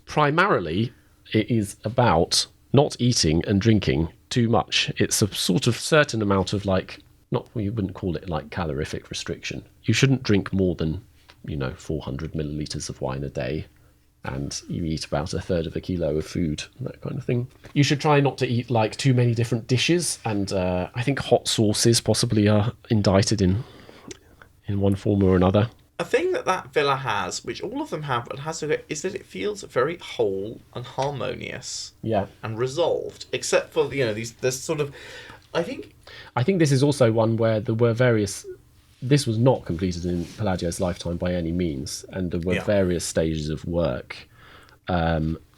Primarily it is about not eating and drinking too much. It's a sort of certain amount of we wouldn't call it like calorific restriction. You shouldn't drink more than 400 milliliters of wine a day, and you eat about a third of a kilo of food, that kind of thing. You should try not to eat like too many different dishes, and I think hot sauces possibly are indicted in one form or another. A thing that villa has, which all of them have, is that it feels very whole and harmonious. Yeah. And resolved, except for there's sort of, I think this is also one where there were various. This was not completed in Palladio's lifetime by any means, and there were various stages of work.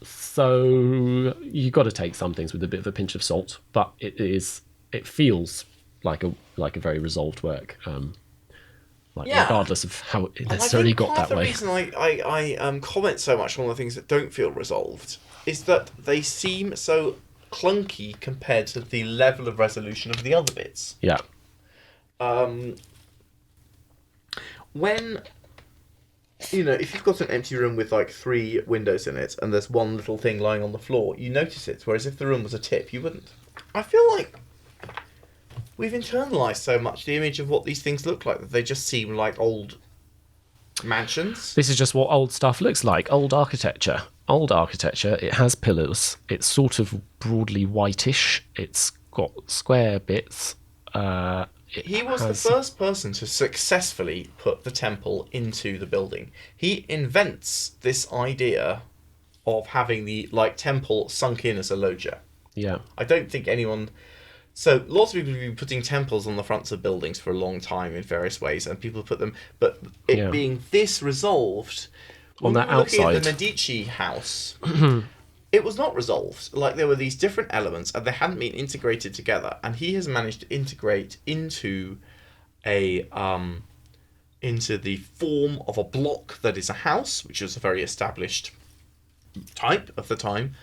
So you got to take some things with a bit of a pinch of salt, but it feels like a very resolved work. Regardless of how it necessarily got that way. The reason I comment so much on the things that don't feel resolved is that they seem so clunky compared to the level of resolution of the other bits. Yeah. When if you've got an empty room with like 3 windows in it and there's one little thing lying on the floor, you notice it, whereas if the room was a tip, you wouldn't. I feel like we've internalized so much the image of what these things look like that they just seem like old mansions. This is just what old stuff looks like. Old architecture. It has pillars. It's sort of broadly whitish. It's got square bits. He was the first person to successfully put the temple into the building. He invents this idea of having the temple sunk in as a loggia. Yeah. I don't think anyone. So lots of people have been putting temples on the fronts of buildings for a long time in various ways, and people put them. But it being this resolved, on that outside, looking at the Medici house, it was not resolved. Like there were these different elements, and they hadn't been integrated together. And he has managed to integrate into the form of a block that is a house, which was a very established type of the time,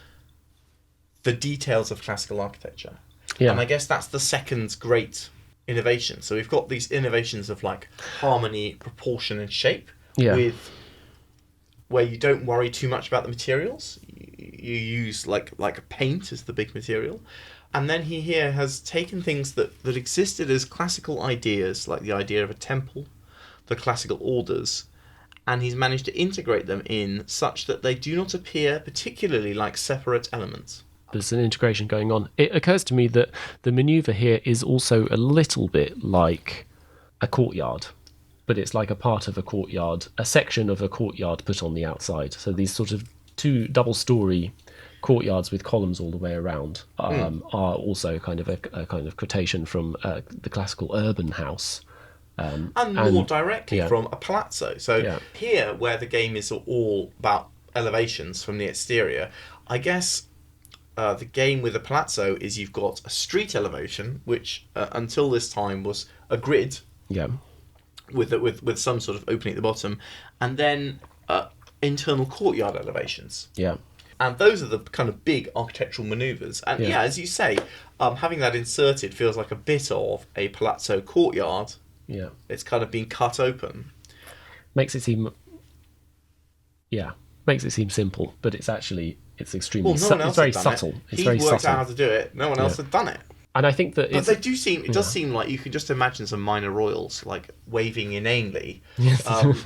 the details of classical architecture. Yeah. And I guess that's the second great innovation. So we've got these innovations of harmony, proportion, and shape, with where you don't worry too much about the materials. You use like paint as the big material. And then he here has taken things that existed as classical ideas, like the idea of a temple, the classical orders, and he's managed to integrate them in such that they do not appear particularly like separate elements. There's an integration going on. It occurs to me that the manoeuvre here is also a little bit like a courtyard, but it's like a part of a courtyard, a section of a courtyard put on the outside. So these sort of 2 double-story courtyards with columns all the way around are also kind of a kind of quotation from the classical urban house. And more directly from a palazzo. So here, where the game is all about elevations from the exterior, I guess the game with a palazzo is you've got a street elevation, which until this time was a grid, with some sort of opening at the bottom, and then internal courtyard elevations. Yeah. And those are the kind of big architectural manoeuvres. And as you say, having that inserted feels like a bit of a palazzo courtyard. Yeah. It's kind of been cut open. Makes it seem simple, but it's actually extremely it's very subtle. He worked out how to do it. No one else had done it. And I think that it does seem like you could just imagine some minor royals waving inanely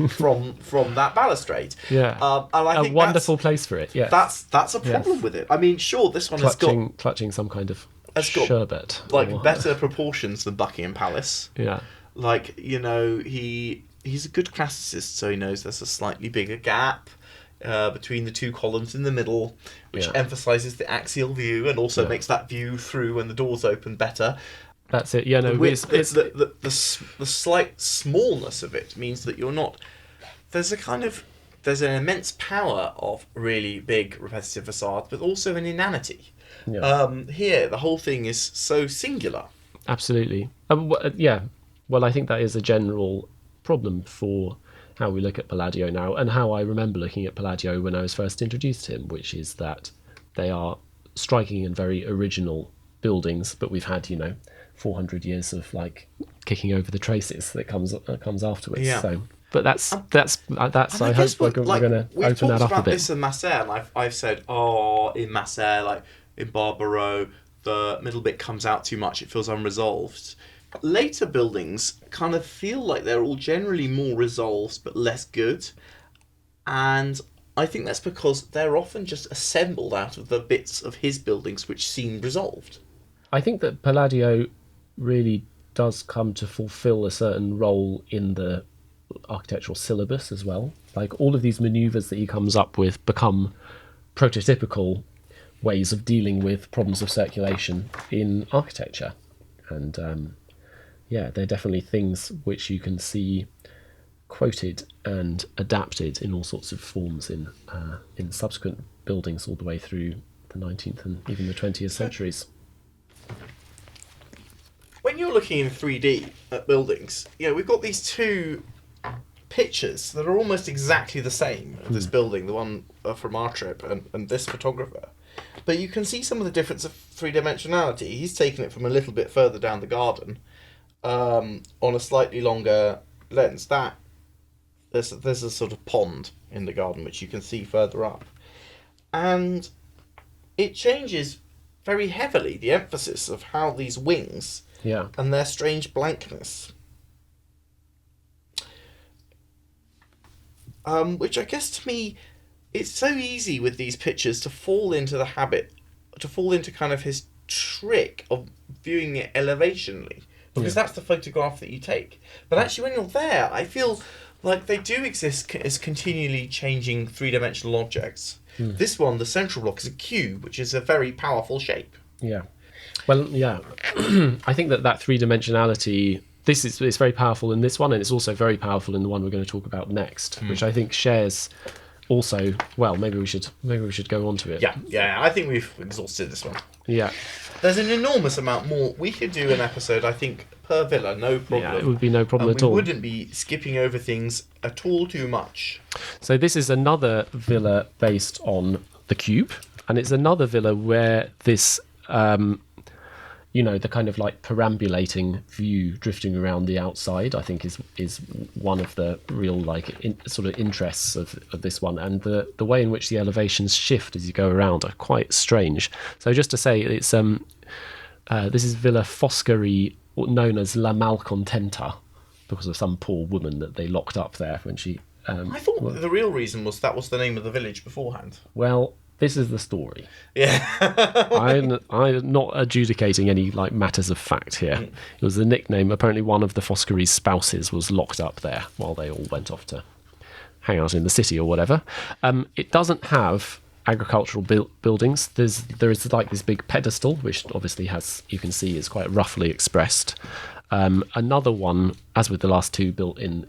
from that balustrade. Yeah. And I think a wonderful place for it. Yeah. That's a problem with it. I mean, sure, this one has clutching some kind of sherbet, better better proportions than Buckingham Palace. Yeah. Like, he's a good classicist, so he knows there's a slightly bigger gap between the two columns in the middle, which emphasises the axial view and also makes that view through when the doors open better. That's it. Yeah, no, The slight smallness of it means that you're not... There's an immense power of really big repetitive facades, but also an inanity. Yeah. Here, the whole thing is so singular. Absolutely. Yeah. Well, I think that is a general problem for how we look at Palladio now, and how I remember looking at Palladio when I was first introduced to him, which is that they are striking and very original buildings, but we've had 400 years of like kicking over the traces that comes afterwards. Yeah. So, but that's I hope we're going to open that up a bit. We've talked about this in Masser, and I've said, in Masser, like in Barbaro, the middle bit comes out too much; it feels unresolved. Later buildings kind of feel like they're all generally more resolved but less good, and I think that's because they're often just assembled out of the bits of his buildings which seem resolved. I think that Palladio really does come to fulfill a certain role in the architectural syllabus as well. Like, all of these maneuvers that he comes up with become prototypical ways of dealing with problems of circulation in architecture. And they're definitely things which you can see quoted and adapted in all sorts of forms in subsequent buildings all the way through the 19th and even the 20th centuries. When you're looking in 3D at buildings, we've got these two pictures that are almost exactly the same of this building, the one from our trip and this photographer. But you can see some of the difference of three-dimensionality. He's taken it from a little bit further down the garden on a slightly longer lens. There's a sort of pond in the garden which you can see further up. And it changes very heavily the emphasis of how these wings and their strange blankness. Which I guess to me, it's so easy with these pictures to fall into kind of his trick of viewing it elevationally. Because that's the photograph that you take. But actually when you're there, I feel like they do exist as continually changing three-dimensional objects. This one, the central block, is a cube, which is a very powerful shape. Yeah. Well, yeah. I think that three-dimensionality, it's very powerful in this one, and it's also very powerful in the one we're going to talk about next, which I think shares also... Well, maybe we should go on to it. Yeah, I think we've exhausted this one. Yeah. There's an enormous amount more. We could do an episode, I think, per villa, no problem. Yeah, it would be no problem at all. We wouldn't be skipping over things at all too much. So this is another villa based on the cube, and it's another villa where this, the kind of like perambulating view drifting around the outside, I think is one of the real sort of interests of this one, and the way in which the elevations shift as you go around are quite strange. So just to say, it's this is Villa Foscari, known as La Malcontenta, because of some poor woman that they locked up there when she... I thought the real reason was that was the name of the village beforehand. Well, this is the story. Yeah. I'm not adjudicating any matters of fact here. It was the nickname. Apparently one of the Foscari's spouses was locked up there while they all went off to hang out in the city or whatever. It doesn't have agricultural buildings. There is this big pedestal, which obviously you can see is quite roughly expressed. Another one, as with the last two, built in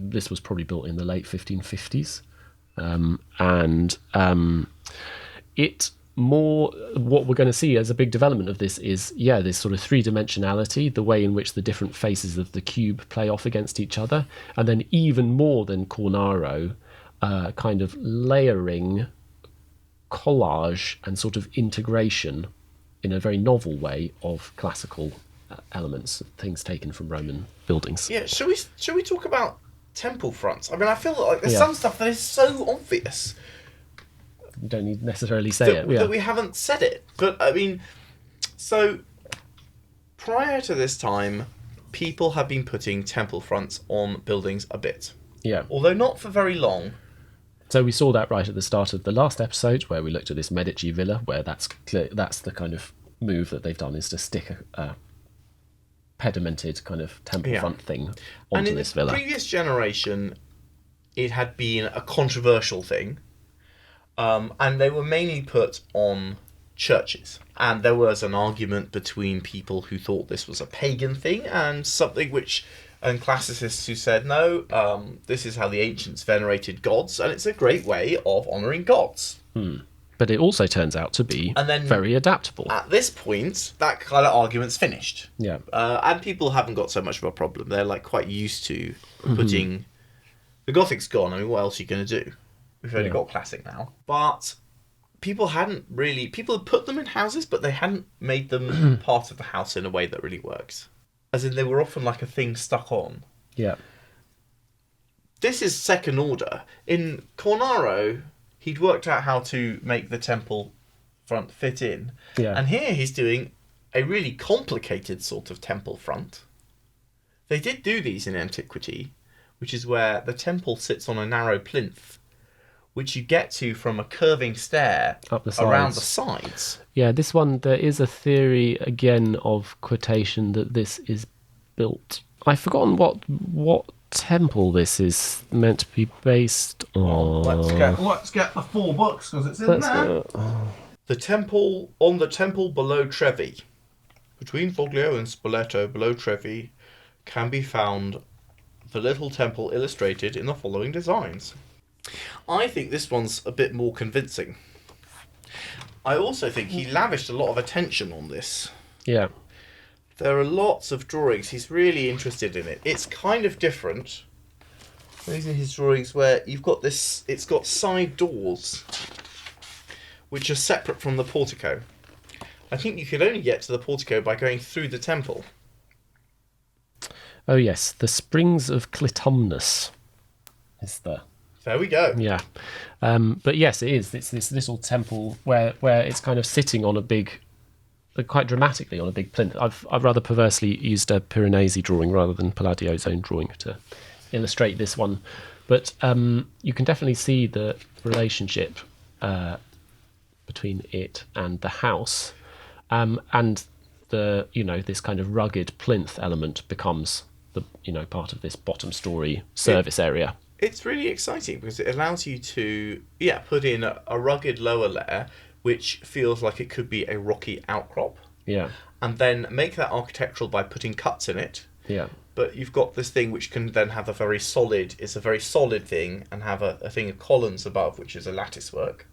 this was probably built in the late 1550s. What we're going to see as a big development of this is this sort of three-dimensionality, the way in which the different faces of the cube play off against each other, and then even more than Cornaro, kind of layering, collage and sort of integration in a very novel way of classical elements, things taken from Roman buildings. Yeah, shall we talk about temple fronts? I mean, I feel like there's some stuff that is so obvious. You don't need necessarily say it. That we haven't said it. But, I mean, so prior to this time, people have been putting temple fronts on buildings a bit. Yeah. Although not for very long. So we saw that right at the start of the last episode, where we looked at this Medici villa, where that's the kind of move that they've done, is to stick pedimented kind of temple front thing onto this villa. villa. In the previous generation, it had been a controversial thing, and they were mainly put on churches. And there was an argument between people who thought this was a pagan thing and something and classicists who said, no, this is how the ancients venerated gods, and it's a great way of honouring gods. But it also turns out to be very adaptable. At this point, that kind of argument's finished. Yeah. And people haven't got so much of a problem. They're like quite used to putting... The Gothic's gone. I mean, what else are you going to do? We've only got Classic now. But people had put them in houses, but they hadn't made them part of the house in a way that really works. As in, they were often like a thing stuck on. Yeah. This is second order. In Cornaro, he'd worked out how to make the temple front fit in. Yeah. And here he's doing a really complicated sort of temple front. They did do these in antiquity, which is where the temple sits on a narrow plinth, which you get to from a curving stair up the around the sides. Yeah, this one, there is a theory, again, of quotation that this is built... I've forgotten what temple this is meant to be based on. Let's get the 4 books, because it's in there. The temple, on the temple below Trevi, between Foglio and Spoleto below Trevi, can be found the little temple illustrated in the following designs. I think this one's a bit more convincing. I also think he lavished a lot of attention on this. Yeah. There are lots of drawings. He's really interested in it. It's kind of different. These are his drawings where you've got this... It's got side doors, which are separate from the portico. I think you could only get to the portico by going through the temple. Oh, yes. The Springs of Clitumnus is the... There we go. Yeah. But yes, it is. It's this little temple where it's kind of sitting on a big... quite dramatically on a big plinth. I've rather perversely used a Piranesi drawing rather than Palladio's own drawing to illustrate this one. But you can definitely see the relationship between it and the house. And the this kind of rugged plinth element becomes the part of this bottom story service area. It's really exciting because it allows you to put in a rugged lower layer which feels like it could be a rocky outcrop. Yeah. And then make that architectural by putting cuts in it. Yeah. But you've got this thing which can then have it's a very solid thing, and have a thing of columns above, which is a lattice work.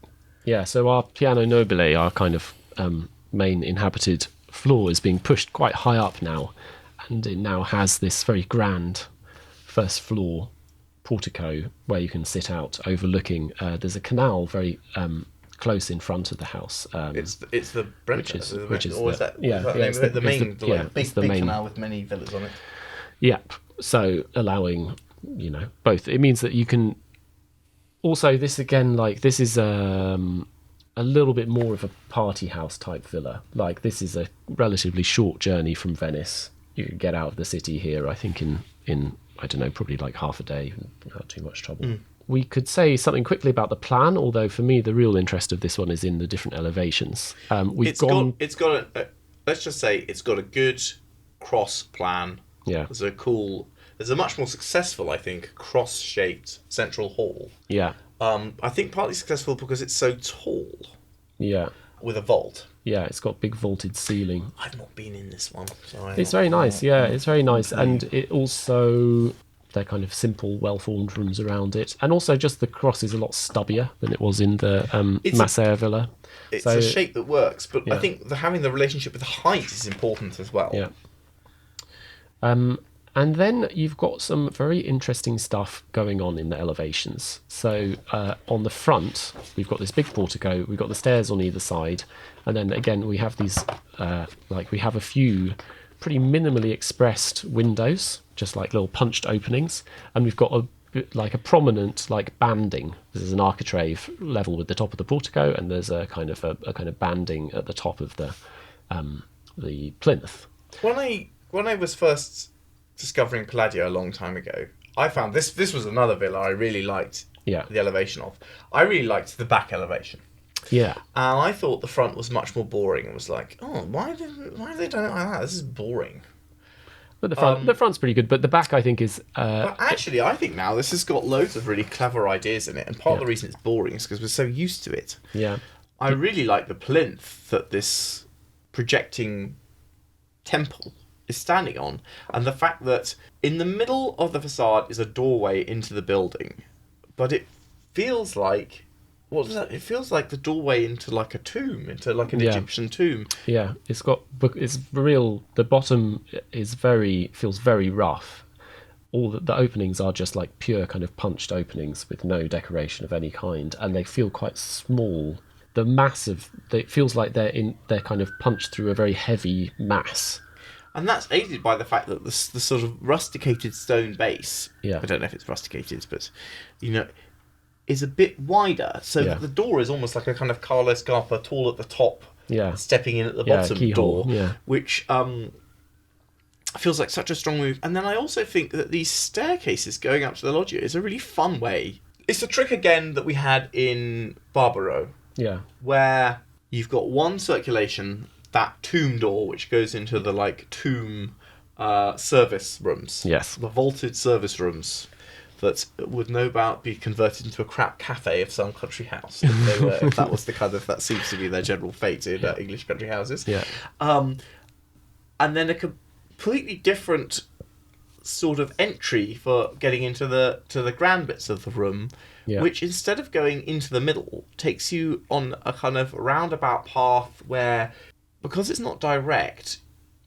Yeah, so our Piano Nobile, our kind of main inhabited floor, is being pushed quite high up now, and it now has this very grand first floor portico where you can sit out overlooking. There's a canal very close in front of the house. It's the Brenta, the main canal with many villas on it. Yep. So allowing both. It means that you can also this is a little bit more of a party house type villa. Like, this is a relatively short journey from Venice. You can get out of the city here, I think, in I don't know, probably like half a day without too much trouble. We could say something quickly about the plan, although for me the real interest of this one is in the different elevations. Let's just say it's got a good cross plan. Yeah. There's a much more successful, I think, cross-shaped central hall. Yeah. I think partly successful because it's so tall. Yeah. With a vault. Yeah, it's got big vaulted ceiling. I've not been in this one. So it's very nice, it's very nice. And it also... They're kind of simple, well-formed rooms around it. And also just the cross is a lot stubbier than it was in the Massea Villa. It's a shape that works, but I think having the relationship with the height is important as well. Yeah. And then you've got some very interesting stuff going on in the elevations. So on the front, we've got this big portico, we've got the stairs on either side, and then again we have these, we have a few pretty minimally expressed windows, just like little punched openings, and we've got a prominent banding. There's an architrave level with the top of the portico, and there's a kind of banding at the top of the plinth. When I was first discovering Palladio a long time ago, I found this was another villa I really liked the elevation of. I really liked the back elevation. Yeah. And I thought the front was much more boring and was like, oh, why have they done it like that? This is boring. But the front's pretty good. But the back, I think, is. But actually, I think now this has got loads of really clever ideas in it, and part of the reason it's boring is because we're so used to it. Yeah. I really like the plinth that this projecting temple is standing on, and the fact that in the middle of the facade is a doorway into the building, but it feels like it feels like the doorway into like a tomb, into like an Egyptian tomb. Yeah, it's real. The bottom feels very rough. All the openings are just like pure kind of punched openings with no decoration of any kind, and they feel quite small. It feels like they're kind of punched through a very heavy mass. And that's aided by the fact that the sort of rusticated stone base, I don't know if it's rusticated, but, is a bit wider. So that the door is almost like a kind of Carlo Scarpa tall at the top, stepping in at the bottom door, which feels like such a strong move. And then I also think that these staircases going up to the loggia is a really fun way. It's the trick, again, that we had in Barbaro. Yeah. Where you've got one circulation, that tomb door, which goes into the, tomb service rooms. Yes. The vaulted service rooms that would no doubt be converted into a crap cafe of some country house. If that was that seems to be their general fate in English country houses. Yeah. And then a completely different sort of entry for getting into the grand bits of the room, which instead of going into the middle, takes you on a kind of roundabout path where, because it's not direct,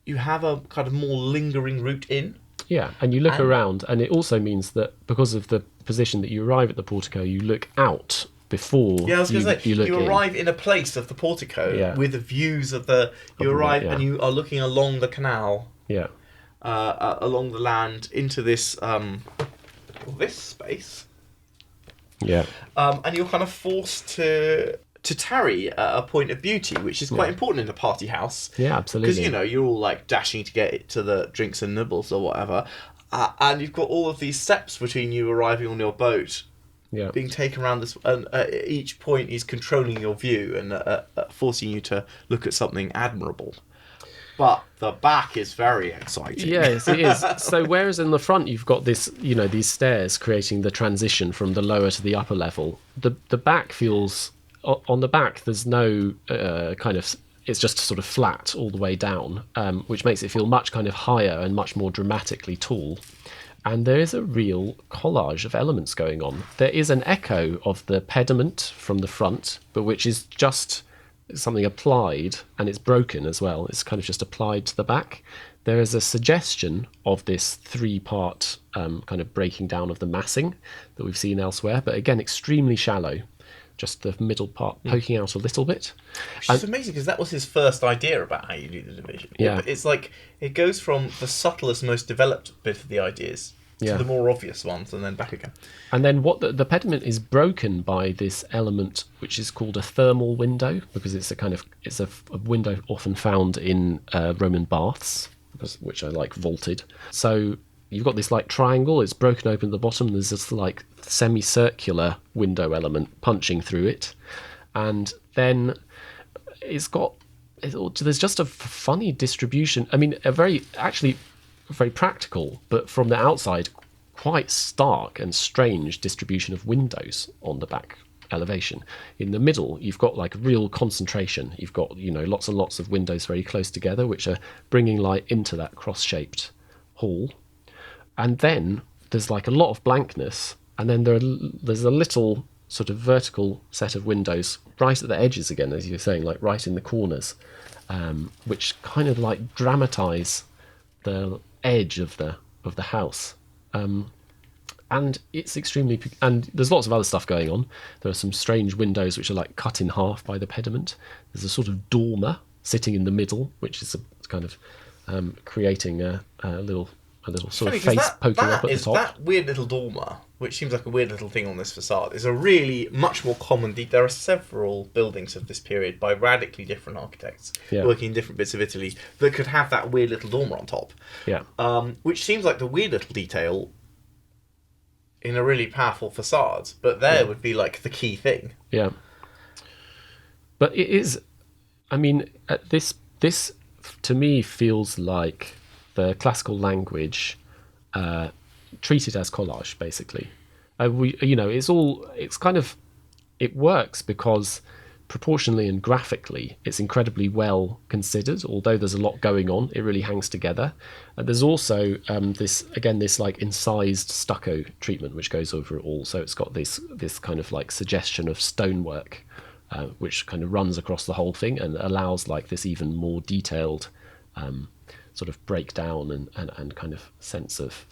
you have a kind of more lingering route in. Yeah, and you look around, and it also means that because of the position that you arrive at the portico, you look out before I was going to say, you arrive in a place of the portico with the views of the... You arrive and you are looking along the canal, along the land, into this this space. Yeah. And you're kind of forced to tarry at a point of beauty, which is quite important in a party house. Yeah, absolutely. Because, you're all like dashing to get to the drinks and nibbles or whatever. And you've got all of these steps between you arriving on your boat, being taken around this, and each point is controlling your view and forcing you to look at something admirable. But the back is very exciting. Yes, it is. So whereas in the front you've got this, these stairs creating the transition from the lower to the upper level, the back feels... On the back, there's no it's just sort of flat all the way down, which makes it feel much kind of higher and much more dramatically tall. And there is a real collage of elements going on. There is an echo of the pediment from the front, but which is just something applied, and it's broken as well. It's kind of just applied to the back. There is a suggestion of this three-part kind of breaking down of the massing that we've seen elsewhere, but again, extremely shallow. Just the middle part poking out a little bit. Which is amazing, because that was his first idea about how you do the division. Yeah. It's like, it goes from the subtlest, most developed bit of the ideas to the more obvious ones, and then back again. And then what the pediment is broken by this element, which is called a thermal window, because it's a window often found in Roman baths, which are like vaulted. So you've got this triangle, it's broken open at the bottom, there's this semicircular window element punching through it, and then there's just a funny distribution. I mean, very practical, but from the outside quite stark and strange distribution of windows on the back elevation. In the middle you've got real concentration. You've got lots and lots of windows very close together, which are bringing light into that cross-shaped hall. And then there's a lot of blankness, and then there's a little sort of vertical set of windows right at the edges again, as you were saying, right in the corners, which kind of dramatise the edge of the house. And it's extremely... And there's lots of other stuff going on. There are some strange windows which are cut in half by the pediment. There's a sort of dormer sitting in the middle, which is kind of creating a little sort of face poking up at the top. That weird little dormer, which seems like a weird little thing on this facade, is a really much more common... There are several buildings of this period by radically different architects working in different bits of Italy that could have that weird little dormer on top. Yeah. Which seems like the weird little detail in a really powerful facade, but there would be the key thing. Yeah. But it is... I mean, this to me feels like the classical language treated as collage, basically. It works because proportionally and graphically, it's incredibly well considered. Although there's a lot going on, it really hangs together. And there's also this like incised stucco treatment which goes over it all. So it's got this kind of like suggestion of stonework, which kind of runs across the whole thing and allows like this even more detailed sort of breakdown and kind of sense of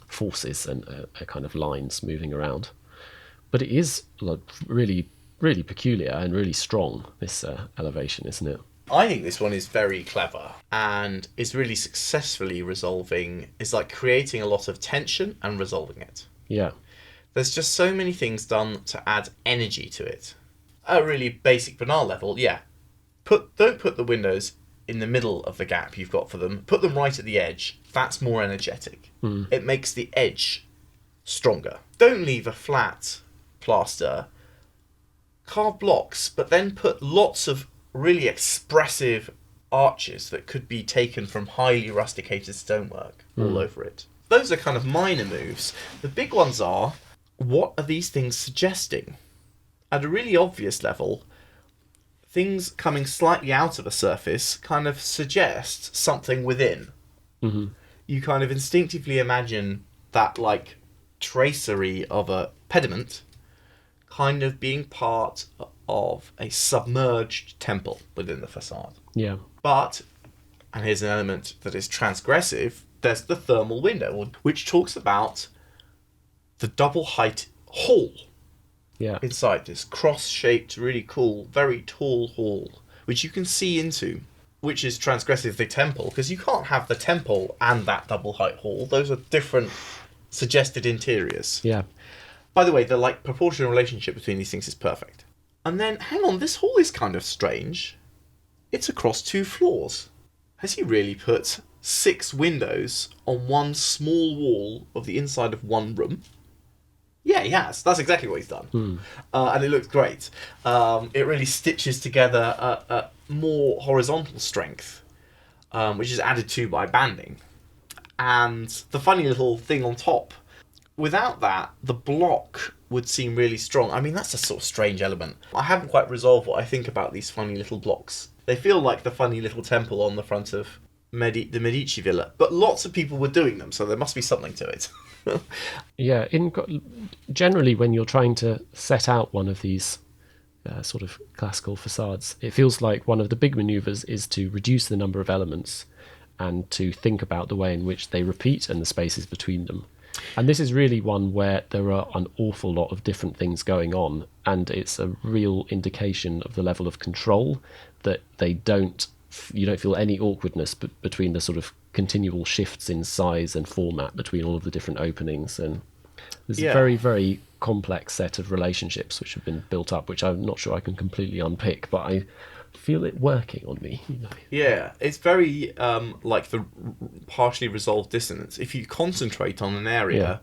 forces and a kind of lines moving around. But it is like really, really peculiar and really strong, this elevation, isn't it? I think this one is very clever and is really successfully is like creating a lot of tension and resolving it. Yeah. There's just so many things done to add energy to it. At a really basic banal level, yeah. Don't put the windows in the middle of the gap you've got for them. Put them right at the edge. That's more energetic. It makes the edge stronger. Don't leave a flat plaster. Carve blocks, but then put lots of really expressive arches that could be taken from highly rusticated stonework all over it. Those are kind of minor moves. The big ones are, what are these things suggesting? At a really obvious level, things coming slightly out of a surface kind of suggest something within. You kind of instinctively imagine that like tracery of a pediment kind of being part of a submerged temple within the facade. Yeah. But, and here's an element that is transgressive, there's the thermal window, which talks about the double height hall inside this cross-shaped, really cool, very tall hall, which you can see into, which is transgressive of the temple, because you can't have the temple and that double height hall. Those are different suggested interiors. Yeah. By the way, the like proportional relationship between these things is perfect. And then, hang on, this hall is kind of strange. It's across 2 floors. Has he really put 6 windows on one small wall of the inside of one room? Yeah, he has. That's exactly what he's done. And it looks great. It really stitches together a more horizontal strength, which is added to by banding. And the funny little thing on top, without that, the block would seem really strong. I mean, that's a sort of strange element. I haven't quite resolved what I think about these funny little blocks. They feel like the funny little temple on the front of the Medici villa, but lots of people were doing them, so there must be something to it. Yeah, generally when you're trying to set out one of these sort of classical facades, it feels like one of the big maneuvers is to reduce the number of elements and to think about the way in which they repeat and the spaces between them. And this is really one where there are an awful lot of different things going on, and it's a real indication of the level of control that you don't feel any awkwardness between the sort of continual shifts in size and format between all of the different openings. And there's a very, very complex set of relationships which have been built up, which I'm not sure I can completely unpick, but I feel it working on me. Yeah, it's very like the partially resolved dissonance. If you concentrate on an area,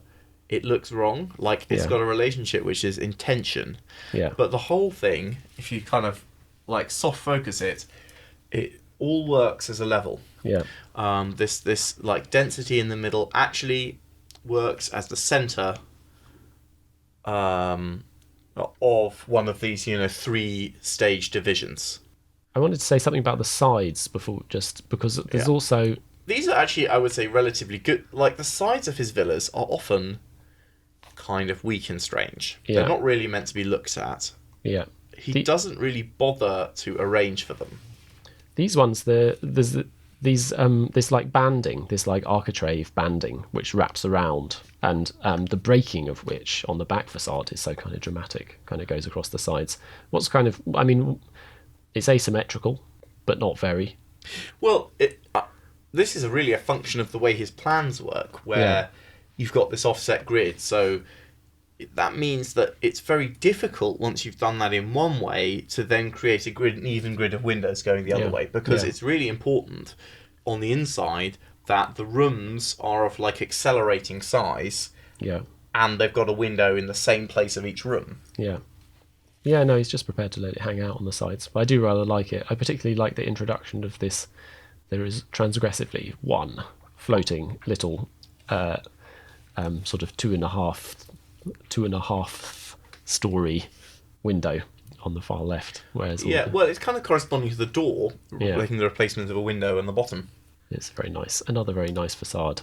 it looks wrong. Like it's got a relationship which is in tension. Yeah. But the whole thing, if you kind of like soft focus it all works as a level. Yeah. This like density in the middle actually works as the center of one of these 3-stage divisions. I wanted to say something about the sides before, just because there's also... These are actually, I would say, relatively good. Like, the sides of his villas are often kind of weak and strange. Yeah. They're not really meant to be looked at. Yeah. He doesn't really bother to arrange for them. These ones, there's this like banding, this like architrave banding, which wraps around, and the breaking of which on the back facade is so kind of dramatic, kind of goes across the sides. It's asymmetrical, but not very. Well, this is really a function of the way his plans work, where you've got this offset grid, so that means that it's very difficult once you've done that in one way to then create an even grid of windows going the other way, because it's really important on the inside that the rooms are of like accelerating size, and they've got a window in the same place of each room. Yeah, no, he's just prepared to let it hang out on the sides. But I do rather like it. I particularly like the introduction of this there is transgressively one floating little sort of two and a half story window on the far left, whereas well, it's kind of corresponding to the door, making the replacement of a window on the bottom. It's very nice. Another very nice facade.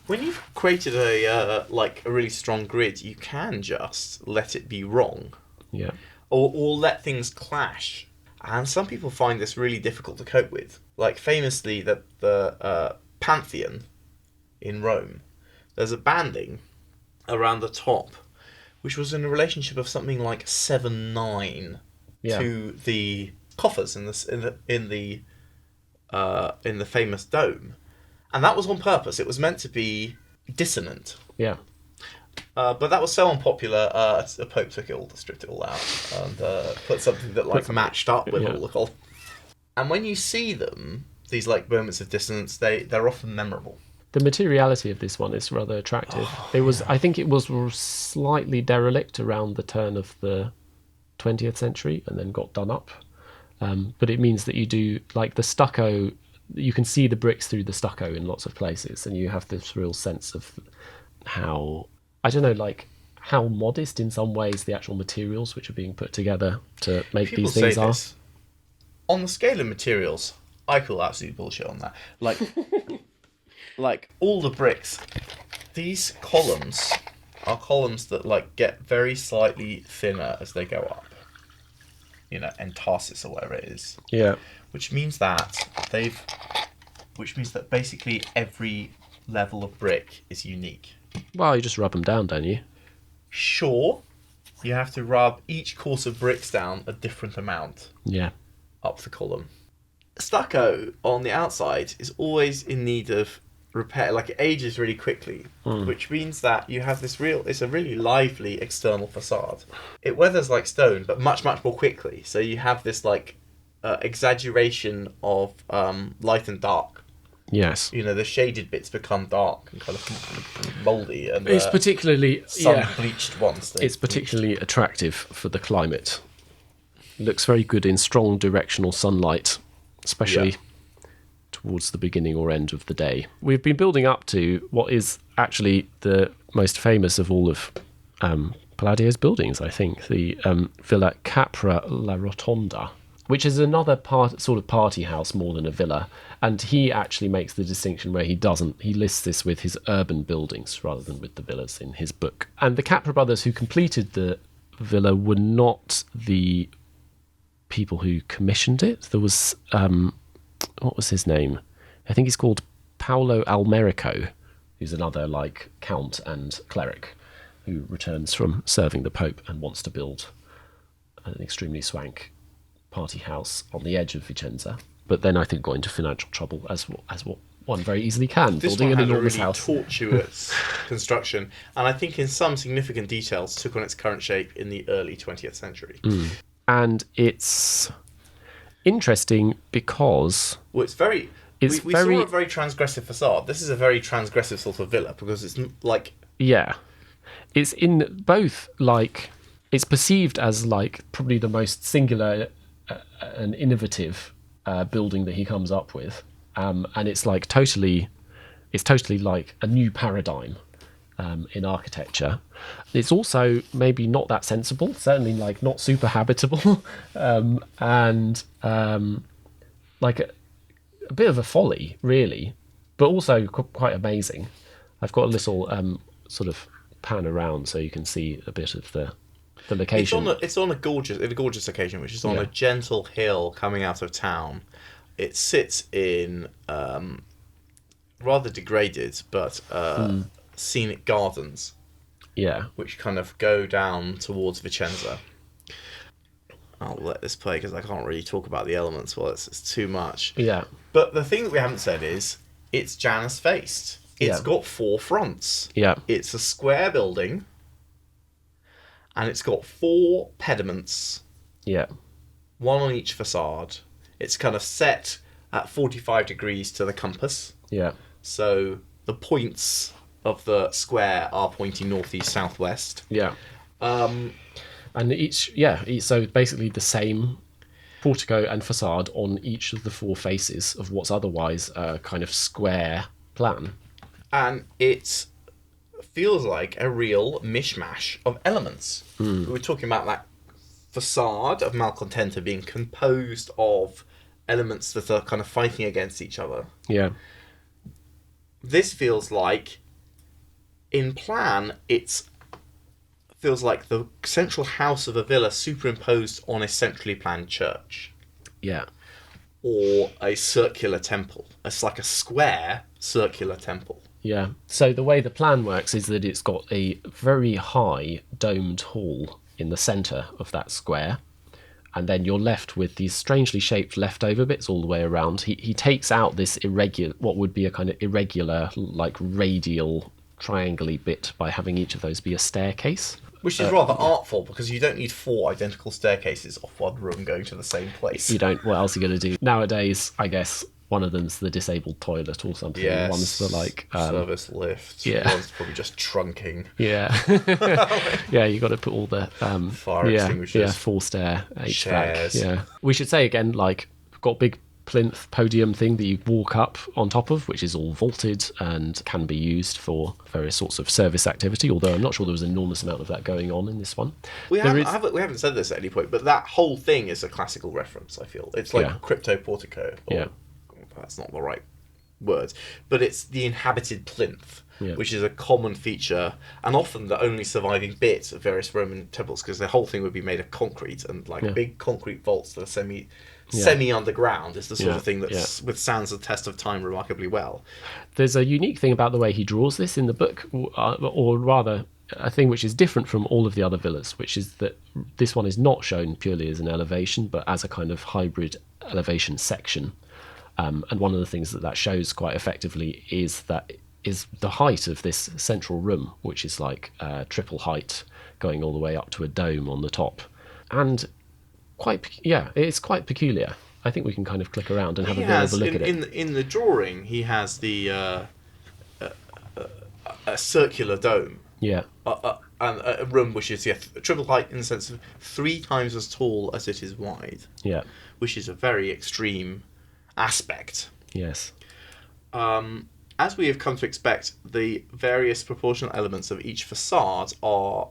When you've created a really strong grid, you can just let it be wrong. Yeah. Or let things clash. And some people find this really difficult to cope with. Like, famously, the Pantheon in Rome, there's a banding around the top, which was in a relationship of something like 7-9 to the coffers in the famous dome. And that was on purpose. It was meant to be dissonant. Yeah. But that was so unpopular, the Pope took it all, stripped it all out, and put something that matched up with all the columns. And when you see them, these moments of dissonance, they're often memorable. The materiality of this one is rather attractive. I think it was slightly derelict around the turn of the 20th century and then got done up. But it means that you do, the stucco, you can see the bricks through the stucco in lots of places, and you have this real sense of how, I don't know, how modest in some ways the actual materials which are being put together to make these things are. On the scale of materials, I call absolute bullshit on that. All the bricks, these columns are columns that get very slightly thinner as they go up. Entasis or whatever it is. Yeah. Which means that basically every level of brick is unique. Well, you just rub them down, don't you? Sure. You have to rub each course of bricks down a different amount. Yeah. Up the column. Stucco on the outside is always in need of repair. It ages really quickly, which means that you have it's a really lively external facade. It weathers like stone, but much, much more quickly. So you have this exaggeration of light and dark. Yes. The shaded bits become dark and kind of mouldy, and it's particularly bleached ones. It's particularly attractive for the climate. Looks very good in strong directional sunlight, especially towards the beginning or end of the day. We've been building up to what is actually the most famous of all of Palladio's buildings, I think, the Villa Capra la Rotonda, which is another sort of party house more than a villa. And he actually makes the distinction where he lists this with his urban buildings rather than with the villas in his book. And the Capra brothers who completed the villa were not the people who commissioned it. There was, what was his name? I think he's called Paolo Almerico, who's another count and cleric who returns from serving the Pope and wants to build an extremely swank party house on the edge of Vicenza, but then I think got into financial trouble as what one very easily can, this building one an had enormous a really house. Tortuous construction, and I think in some significant details took on its current shape in the early 20th century. And it's interesting because we saw a very transgressive facade. This is a very transgressive sort of villa because it's it's in both it's perceived as probably the most singular and innovative building that he comes up with, and it's totally a new paradigm in architecture. It's also maybe not that sensible, certainly not super habitable, and a bit of a folly really, but also quite amazing. I've got a little sort of pan around so you can see a bit of the location. It's on a gorgeous location, which is on a gentle hill coming out of town. It sits in rather degraded but scenic gardens. Yeah. Which kind of go down towards Vicenza. I'll let this play because I can't really talk about the elements. Well, it's too much. Yeah. But the thing that we haven't said is it's Janus faced. It's got 4 fronts. Yeah. It's a square building. And it's got 4 pediments. Yeah. One on each facade. It's kind of set at 45 degrees to the compass. Yeah. So the points of the square are pointing northeast, southwest. Yeah. And so basically the same portico and facade on each of the 4 faces of what's otherwise a kind of square plan. And it feels like a real mishmash of elements. We were talking about that facade of Malcontenta being composed of elements that are kind of fighting against each other. Yeah. This feels like, in plan, feels like the central house of a villa superimposed on a centrally planned church. Yeah. Or a circular temple. It's like a square circular temple. Yeah. So the way the plan works is that it's got a very high domed hall in the centre of that square, and then you're left with these strangely shaped leftover bits all the way around. He takes out this irregular, what would be a kind of irregular, like radial, triangle-y bit by having each of those be a staircase. Which is rather artful, because you don't need 4 identical staircases off one room going to the same place. You don't. What else are you going to do? Nowadays, I guess one of them's the disabled toilet or something. Yes. One's the like service lift. Yeah. One's probably just trunking. Yeah. Yeah, you got to put all the Fire extinguishers. Yeah, 4-stair HVAC. Chairs. Yeah. We should say again, like, got a big plinth podium thing that you walk up on top of, which is all vaulted and can be used for various sorts of service activity, although I'm not sure there was an enormous amount of that going on in this one. We haven't said this at any point, but that whole thing is a classical reference, I feel. It's like crypto portico. That's not the right word. But it's the inhabited plinth, which is a common feature and often the only surviving bit of various Roman temples, because the whole thing would be that of concrete, and big concrete vaults that are semi underground is the sort of thing that withstands the test of time remarkably well. There's a unique thing about the way he draws this in the book, or rather a thing which is different from all of the other villas, which is that this one is not shown purely as an elevation, but as a kind of hybrid elevation section. And one of the things that shows quite effectively is the height of this central room, which is like triple height, going all the way up to a dome on the top. And it's quite peculiar. I think we can kind of click around and have a bit of a look at it. In the drawing, he has the a circular dome. Yeah. And a room which is triple height in the sense of 3 times as tall as it is wide. Yeah. Which is a very extreme aspect. Yes. As we have come to expect, the various proportional elements of each facade are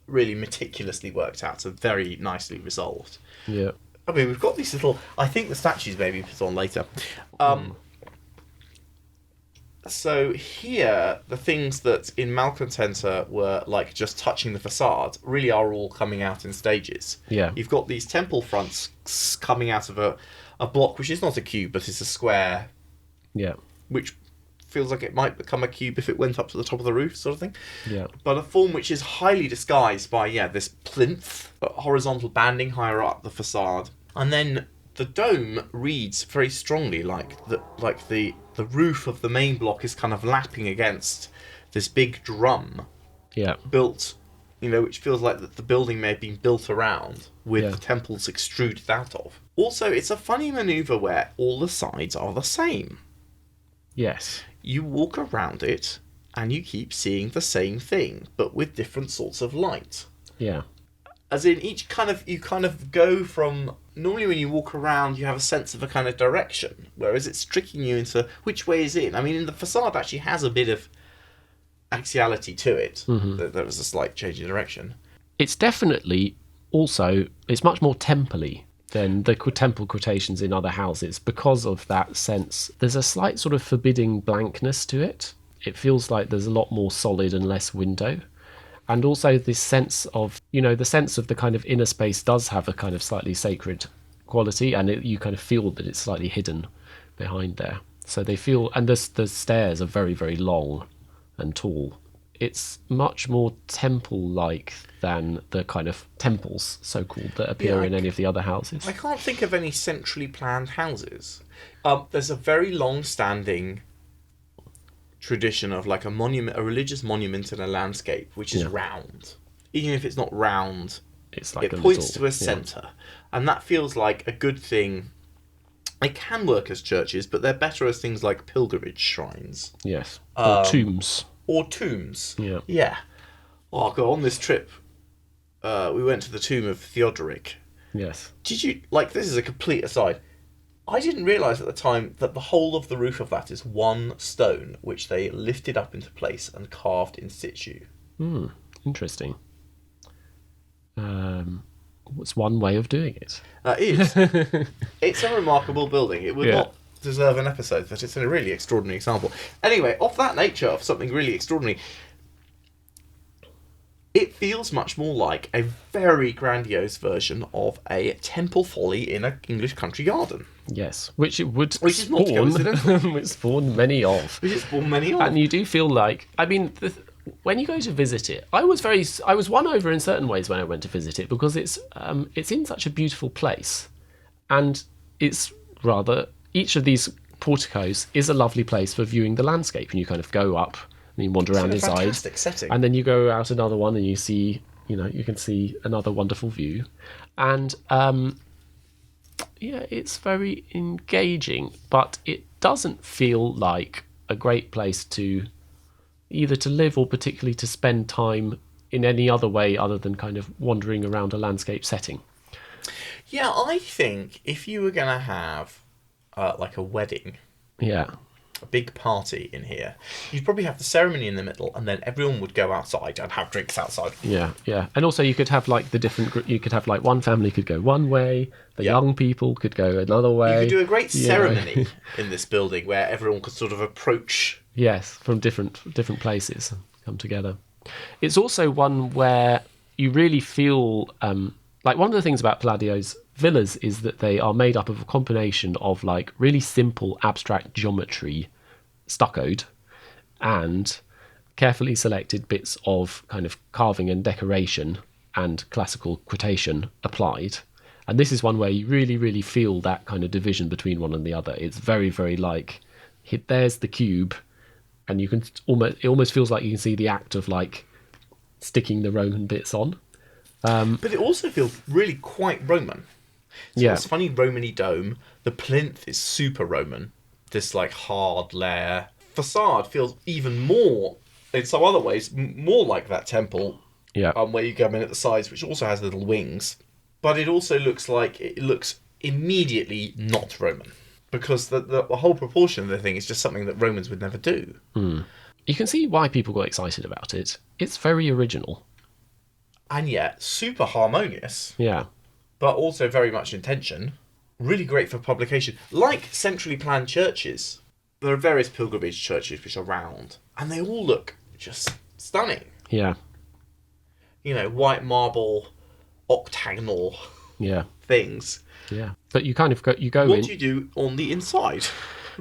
really meticulously worked out and very nicely resolved. Yeah. I mean, we've got these little... I think the statues maybe put on later. So here, the things that in Malcontenta were like just touching the facade really are all coming out in stages. Yeah. You've got these temple fronts coming out of a block, which is not a cube, but it's a square. Yeah. Which feels like it might become a cube if it went up to the top of the roof, sort of thing. Yeah. But a form which is highly disguised by, this plinth, horizontal banding higher up the facade. And then the dome reads very strongly like the roof of the main block is kind of lapping against this big drum. Yeah. Built, which feels like that the building may have been built around with the temples extruded out of. Also, it's a funny maneuver where all the sides are the same. Yes. You walk around it and you keep seeing the same thing, but with different sorts of light. Yeah. As in you kind of go from... Normally when you walk around, you have a sense of a kind of direction, whereas it's tricking you into which way is in. I mean, the facade actually has a bit of axiality to it. Mm-hmm. There was a slight change in direction. It's definitely also... It's much more temple-y than the temple quotations in other houses because of that sense. There's a slight sort of forbidding blankness to it. It feels like there's a lot more solid and less window. And also this sense of, the sense of the kind of inner space does have a kind of slightly sacred quality, and you kind of feel that it's slightly hidden behind there. So they feel, and the stairs are very, very long and tall. It's much more temple-like than the kind of temples, so-called, that appear in any of the other houses. I can't think of any centrally planned houses. There's a very long-standing tradition of like a religious monument in a landscape, which is round. Even if it's not round, it's like it points to a centre. And that feels like a good thing. They can work as churches, but they're better as things like pilgrimage shrines. Yes. Or tombs. Yeah. Yeah. Oh, God, on this trip, we went to the Tomb of Theodoric. Yes. Did you, like, this is a complete aside. I didn't realise at the time that the whole of the roof of that is one stone, which they lifted up into place and carved in situ. Interesting. What's one way of doing it? That is. It's a remarkable building. It would not deserve an episode, but it's a really extraordinary example. Anyway, of that nature, of something really extraordinary, it feels much more like a very grandiose version of a temple folly in an English country garden. Yes, which it would Which is not spawn, coincidental. which spawned many of. Which is spawned many of. And you do feel like, I mean, when you go to visit it, I was won over in certain ways when I went to visit it because it's in such a beautiful place, and it's rather, each of these porticos is a lovely place for viewing the landscape, and you kind of go up and you wander around inside, fantastic setting. and then you go out another one and you see, you can see another wonderful view, and it's very engaging, but it doesn't feel like a great place to either to live or particularly to spend time in any other way other than kind of wandering around a landscape setting. Yeah, I think if you were going to have like a wedding, Yeah. a big party in here, you'd probably have the ceremony in the middle, and then everyone would go outside and have drinks outside. Yeah, yeah. And also you could have like you could have like one family could go one way, the young people could go another way. You could do a great ceremony in this building where everyone could sort of approach. Yes, from different places come together. It's also one where you really feel like one of the things about Palladio's villas is that they are made up of a combination of like really simple abstract geometry stuccoed and carefully selected bits of kind of carving and decoration and classical quotation applied. And this is one where you really, really feel that kind of division between one and the other. It's very, very like, there's the cube, and you can it almost feels like you can see the act of like sticking the Roman bits on. But it also feels really quite Roman. So this funny Romany dome. The plinth is super Roman. This like hard layer. Facade feels even more, in some other ways, more like that temple. Yeah. Where you come in at the sides, which also has little wings. But it also looks like it looks immediately not Roman. Because the whole proportion of the thing is just something that Romans would never do. You can see why people got excited about it. It's very original. And yet, super harmonious. Yeah. But also very much in tension. Really great for publication. Like centrally planned churches. There are various pilgrimage churches which are round. And they all look just stunning. Yeah. White marble, octagonal things. Yeah. But you kind of go in. What do you do on the inside?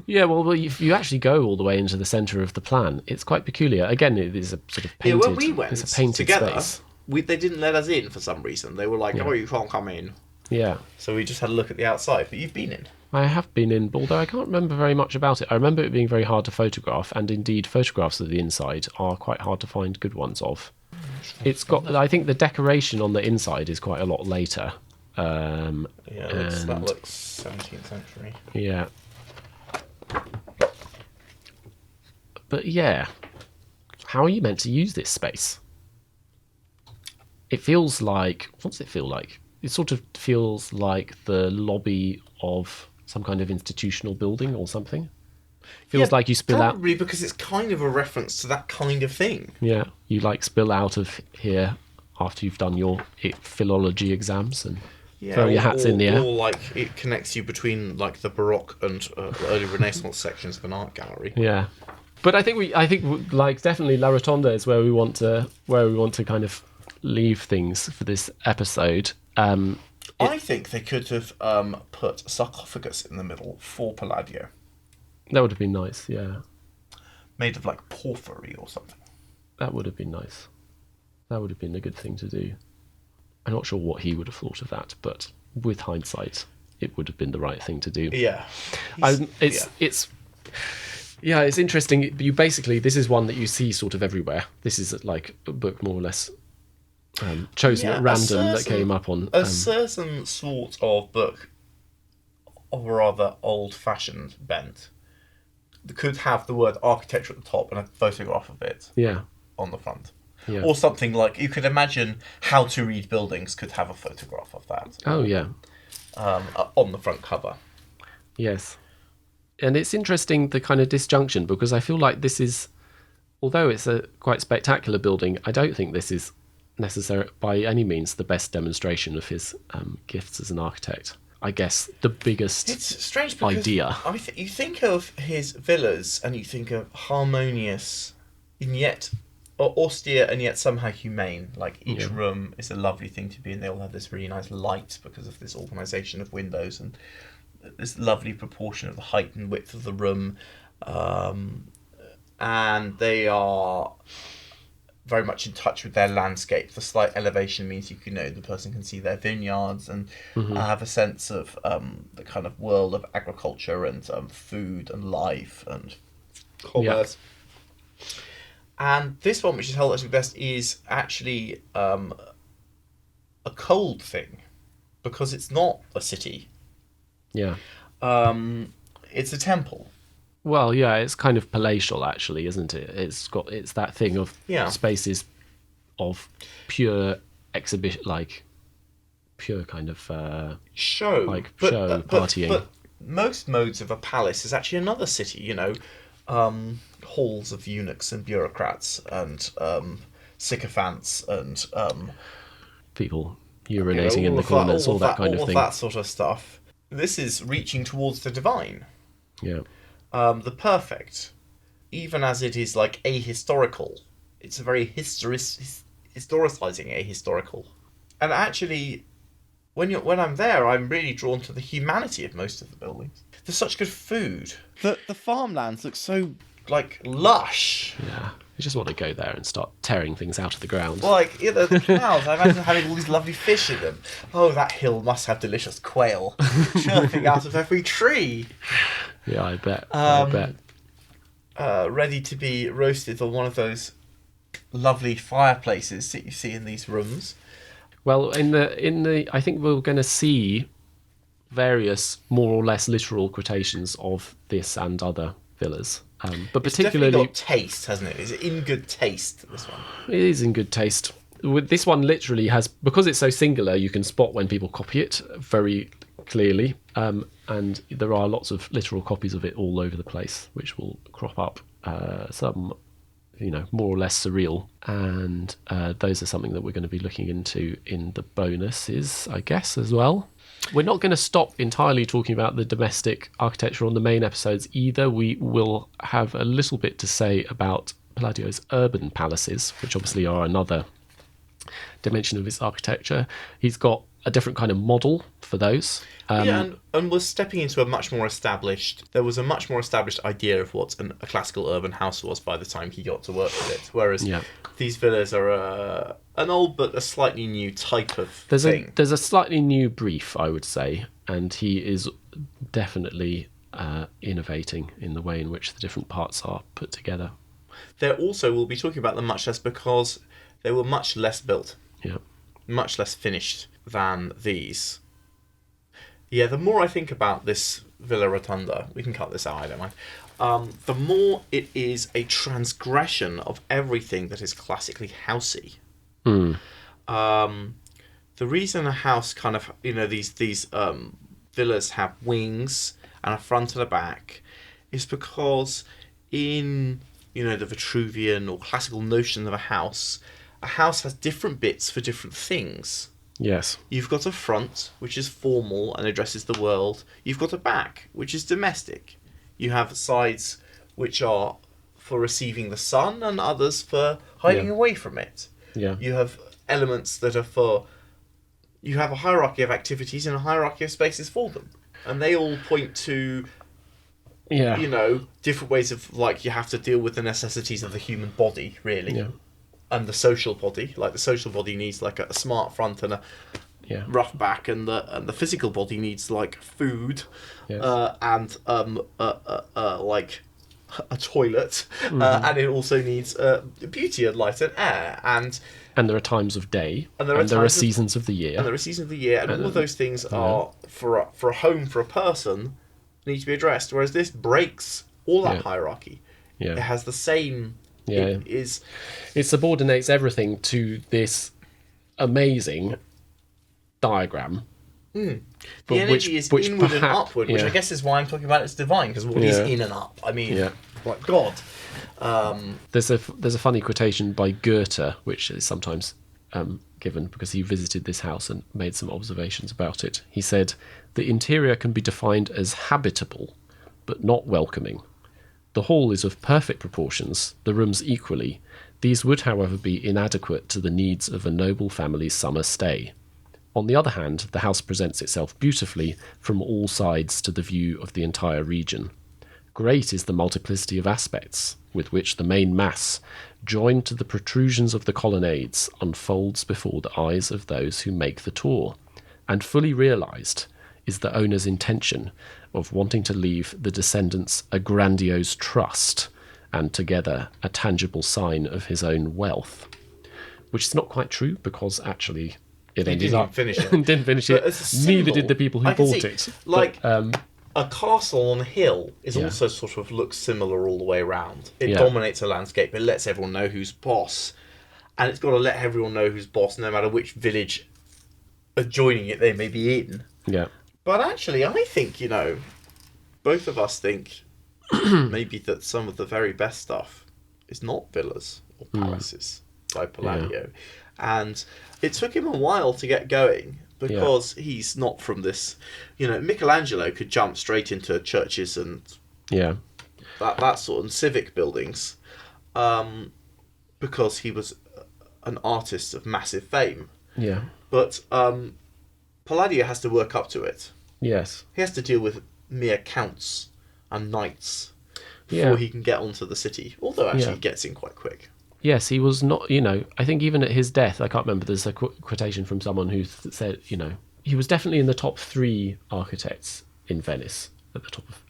Yeah, well, if you actually go all the way into the centre of the plan, it's quite peculiar. Again, it is a sort of painted. Yeah, when we went it's a painted together, space. they didn't let us in for some reason. They were like, "Oh, you can't come in." Yeah. So we just had a look at the outside. But you've been in. I have been in, although I can't remember very much about it. I remember it being very hard to photograph, and indeed, photographs of the inside are quite hard to find good ones of. It's got. I think the decoration on the inside is quite a lot later. That looks 17th century. Yeah. But yeah, how are you meant to use this space? It feels like, what does it feel like? It sort of feels like the lobby of some kind of institutional building or something. Feels like you spill out. Probably because it's kind of a reference to that kind of thing. Yeah, you like spill out of here after you've done your philology exams and throw your hats in the air. Or like it connects you between like the Baroque and early Renaissance sections of an art gallery. Yeah. But I think like definitely La Rotonda is where we want to kind of leave things for this episode. I think they could have put a sarcophagus in the middle for Palladio. That would have been nice, yeah. Made of like porphyry or something. That would have been nice. That would have been a good thing to do. I'm not sure what he would have thought of that, but with hindsight, it would have been the right thing to do. Yeah. It's interesting. You basically, this is one that you see sort of everywhere. This is like a book more or less chosen at random that came up on... a certain sort of book of a rather old-fashioned bent that could have the word architecture at the top and a photograph of it on the front. Yeah. Or something like, you could imagine How to Read Buildings could have a photograph of that. Oh, yeah. On the front cover. Yes. And it's interesting, the kind of disjunction, because I feel like this is, although it's a quite spectacular building, I don't think this is necessarily by any means the best demonstration of his gifts as an architect. I guess the biggest It's strange because idea. you think of his villas and you think of harmonious and yet austere and yet somehow humane. Like each room is a lovely thing to be in. They all have this really nice light because of this organisation of windows and this lovely proportion of the height and width of the room. And they are very much in touch with their landscape. The slight elevation means the person can see their vineyards and have a sense of the kind of world of agriculture and food and life and commerce. Yeah. And this one, which is held actually best, is actually a cold thing because it's not a city. Yeah. It's a temple. Well, yeah, it's kind of palatial, actually, isn't it? It's that thing of spaces of pure exhibition, like pure kind of show, like show partying. But most modes of a palace is actually another city. Halls of eunuchs and bureaucrats and sycophants and people urinating in the corners, all that kind of thing. All that sort of stuff. This is reaching towards the divine. Yeah. The perfect, even as it is like ahistorical, it's a very historicizing ahistorical. And actually, when I'm there, I'm really drawn to the humanity of most of the buildings. There's such good food. The farmlands look so like lush. Yeah, you just want to go there and start tearing things out of the ground. Like the canals, I imagine having all these lovely fish in them. Oh, that hill must have delicious quail chirping out of every tree. Yeah, I bet. Ready to be roasted on one of those lovely fireplaces that you see in these rooms. Well, in the I think we're going to see various more or less literal quotations of this and other villas. But particularly, it's definitely got taste, hasn't it? Is it in good taste, this one? It is in good taste. With this one, literally has, because it's so singular, you can spot when people copy it very clearly. And there are lots of literal copies of it all over the place, which will crop up. Some, more or less surreal. And those are something that we're going to be looking into in the bonuses, I guess, as well. We're not going to stop entirely talking about the domestic architecture on the main episodes either. We will have a little bit to say about Palladio's urban palaces, which obviously are another dimension of his architecture. He's got a different kind of model for those. And we're stepping into there was a much more established idea of what a classical urban house was by the time he got to work with it. Whereas these villas are an old but a slightly new type of thing. There's a slightly new brief, I would say, and he is definitely innovating in the way in which the different parts are put together. We'll be talking about them much less because they were much less built. Yeah. Much less finished than these. Yeah, the more I think about this Villa Rotonda, we can cut this out, I don't mind, the more it is a transgression of everything that is classically housey. The reason a house kind of, these villas have wings and a front and a back is because in, the Vitruvian or classical notion of a house has different bits for different things. Yes. You've got a front, which is formal and addresses the world. You've got a back, which is domestic. You have sides, which are for receiving the sun, and others for hiding away from it. Yeah. You have elements that are for... You have a hierarchy of activities and a hierarchy of spaces for them. And they all point to, different ways of, you have to deal with the necessities of the human body, really. Yeah. And the social body, the social body needs a smart front and a rough back, and the physical body needs food, and a toilet, and it also needs beauty and light and air, and there are times of day, and there are seasons of the year, and all of those things are for a home for a person need to be addressed. Whereas this breaks all that hierarchy. Yeah. It has the same Yeah. It is. It subordinates everything to this amazing diagram. The energy is inward and upward, which I guess is why I'm talking about it's divine, because what is in and up? I mean, like God. There's a funny quotation by Goethe, which is sometimes given because he visited this house and made some observations about it. He said, "The interior can be defined as habitable, but not welcoming. The hall is of perfect proportions, the rooms equally. These would, however, be inadequate to the needs of a noble family's summer stay. On the other hand, the house presents itself beautifully from all sides to the view of the entire region. Great is the multiplicity of aspects with which the main mass, joined to the protrusions of the colonnades, unfolds before the eyes of those who make the tour, and fully realised is the owner's intention of wanting to leave the descendants a grandiose trust, and together a tangible sign of his own wealth." Which is not quite true, because actually it ended up... didn't finish it. Neither did the people who bought it. Like, a castle on a hill is also sort of looks similar all the way around. It dominates a landscape. It lets everyone know who's boss. And it's got to let everyone know who's boss, no matter which village adjoining it they may be in. Yeah. But actually, I think, both of us think maybe that some of the very best stuff is not villas or palaces by Palladio. And it took him a while to get going because he's not from this... Michelangelo could jump straight into churches and that sort of civic buildings because he was an artist of massive fame. Yeah. But Palladio has to work up to it. Yes. He has to deal with mere counts and knights before he can get onto the city. Although actually he gets in quite quick. Yes, he was not, I think even at his death, I can't remember, there's a quotation from someone who said, he was definitely in the top 3 architects in Venice at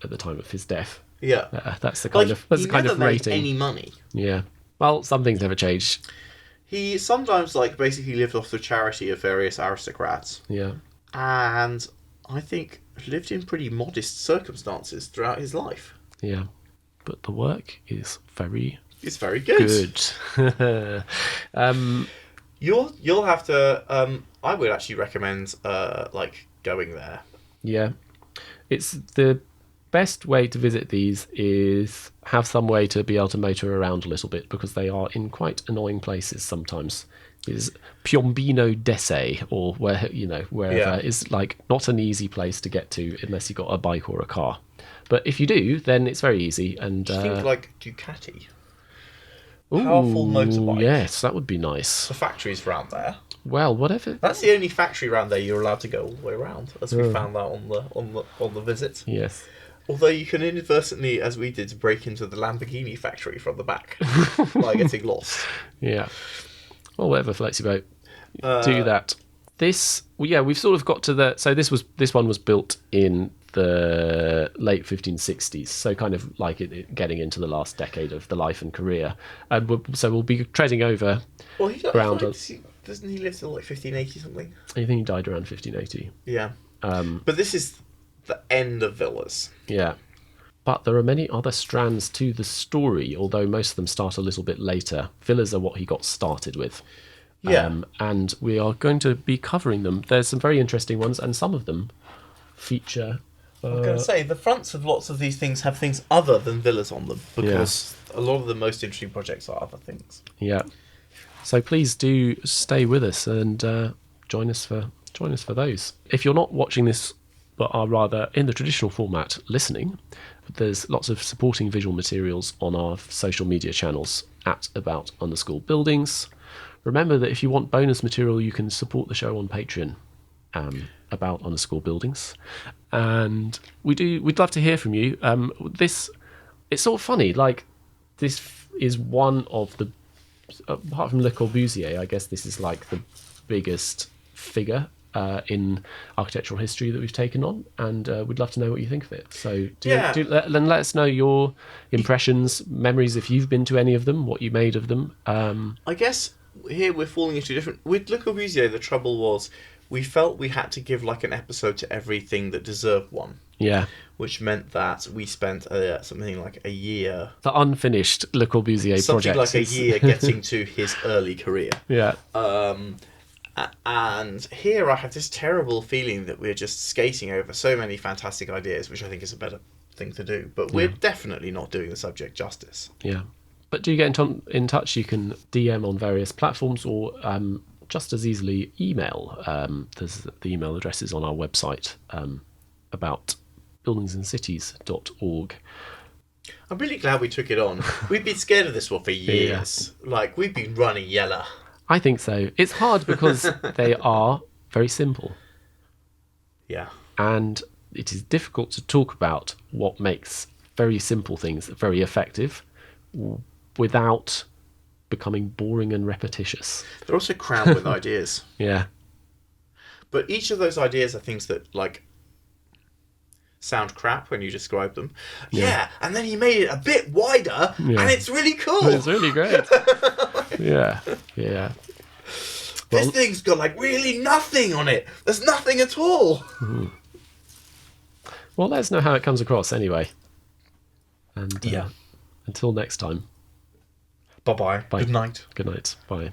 the time of his death. Yeah. That's the kind of rating. He never made any money. Yeah. Well, some things never changed. He sometimes basically lived off the charity of various aristocrats. Yeah. And I think lived in pretty modest circumstances throughout his life. Yeah. But the work is very... It's very good. You'll have to... I would actually recommend going there. Yeah. It's the best way to visit these is have some way to be able to motor around a little bit, because they are in quite annoying places sometimes. Is Piombino d'Esse, or wherever is not an easy place to get to unless you've got a bike or a car. But if you do, then it's very easy. And think Ducati. Powerful motorbike. Yes, that would be nice. The factory's around there. Well, whatever. That's the only factory around there you're allowed to go all the way around, as we found out on the visit. Yes. Although you can inadvertently, as we did, break into the Lamborghini factory from the back by getting lost. Yeah. Well, whatever floats your boat. Do that. We've sort of got to the... So this one was built in the late 1560s, so kind of it getting into the last decade of the life and career. And we'll be treading over ground. Doesn't he live till 1580 something? I think he died around 1580. Yeah. But this is the end of villas. Yeah. But there are many other strands to the story, although most of them start a little bit later. Villas are what he got started with. Yeah. And we are going to be covering them. There's some very interesting ones, and some of them feature... I'm going to say, the fronts of lots of these things have things other than villas on them, because a lot of the most interesting projects are other things. Yeah. So please do stay with us and join us for those. If you're not watching this, but are rather in the traditional format listening, there's lots of supporting visual materials on our social media channels at @about_buildings. Remember that if you want bonus material, you can support the show on Patreon. @about_buildings, and we'd love to hear from you. It's sort of funny, this is one of the, apart from Le Corbusier, I guess this is the biggest figure in architectural history that we've taken on, and we'd love to know what you think of it. So let us know your impressions, memories, if you've been to any of them, what you made of them. I guess here we're falling into different... With Le Corbusier, the trouble was we felt we had to give like an episode to everything that deserved one, Yeah. which meant that we spent something like a year, The unfinished Le Corbusier something project. like a year getting to his early career. Yeah. And here I have this terrible feeling that we're just skating over so many fantastic ideas, which I think is a better thing to do. But we're definitely not doing the subject justice. Yeah. But do get in touch. You can DM on various platforms or just as easily email. There's the email addresses on our website about buildingsandcities.org. I'm really glad we took it on. We've been scared of this one for years. Like, we've been running yellow. I think so. It's hard because they are very simple. Yeah. And it is difficult to talk about what makes very simple things very effective without becoming boring and repetitious. They're also crammed with ideas. Yeah. But each of those ideas are things that, like, sound crap when you describe them. Yeah, and then he made it a bit wider, and it's really cool. It's really great. Yeah. This thing's got, like, really nothing on it. There's nothing at all. Well, let us know how it comes across anyway. And until next time. Bye-bye. Bye. Good night. Good night. Bye.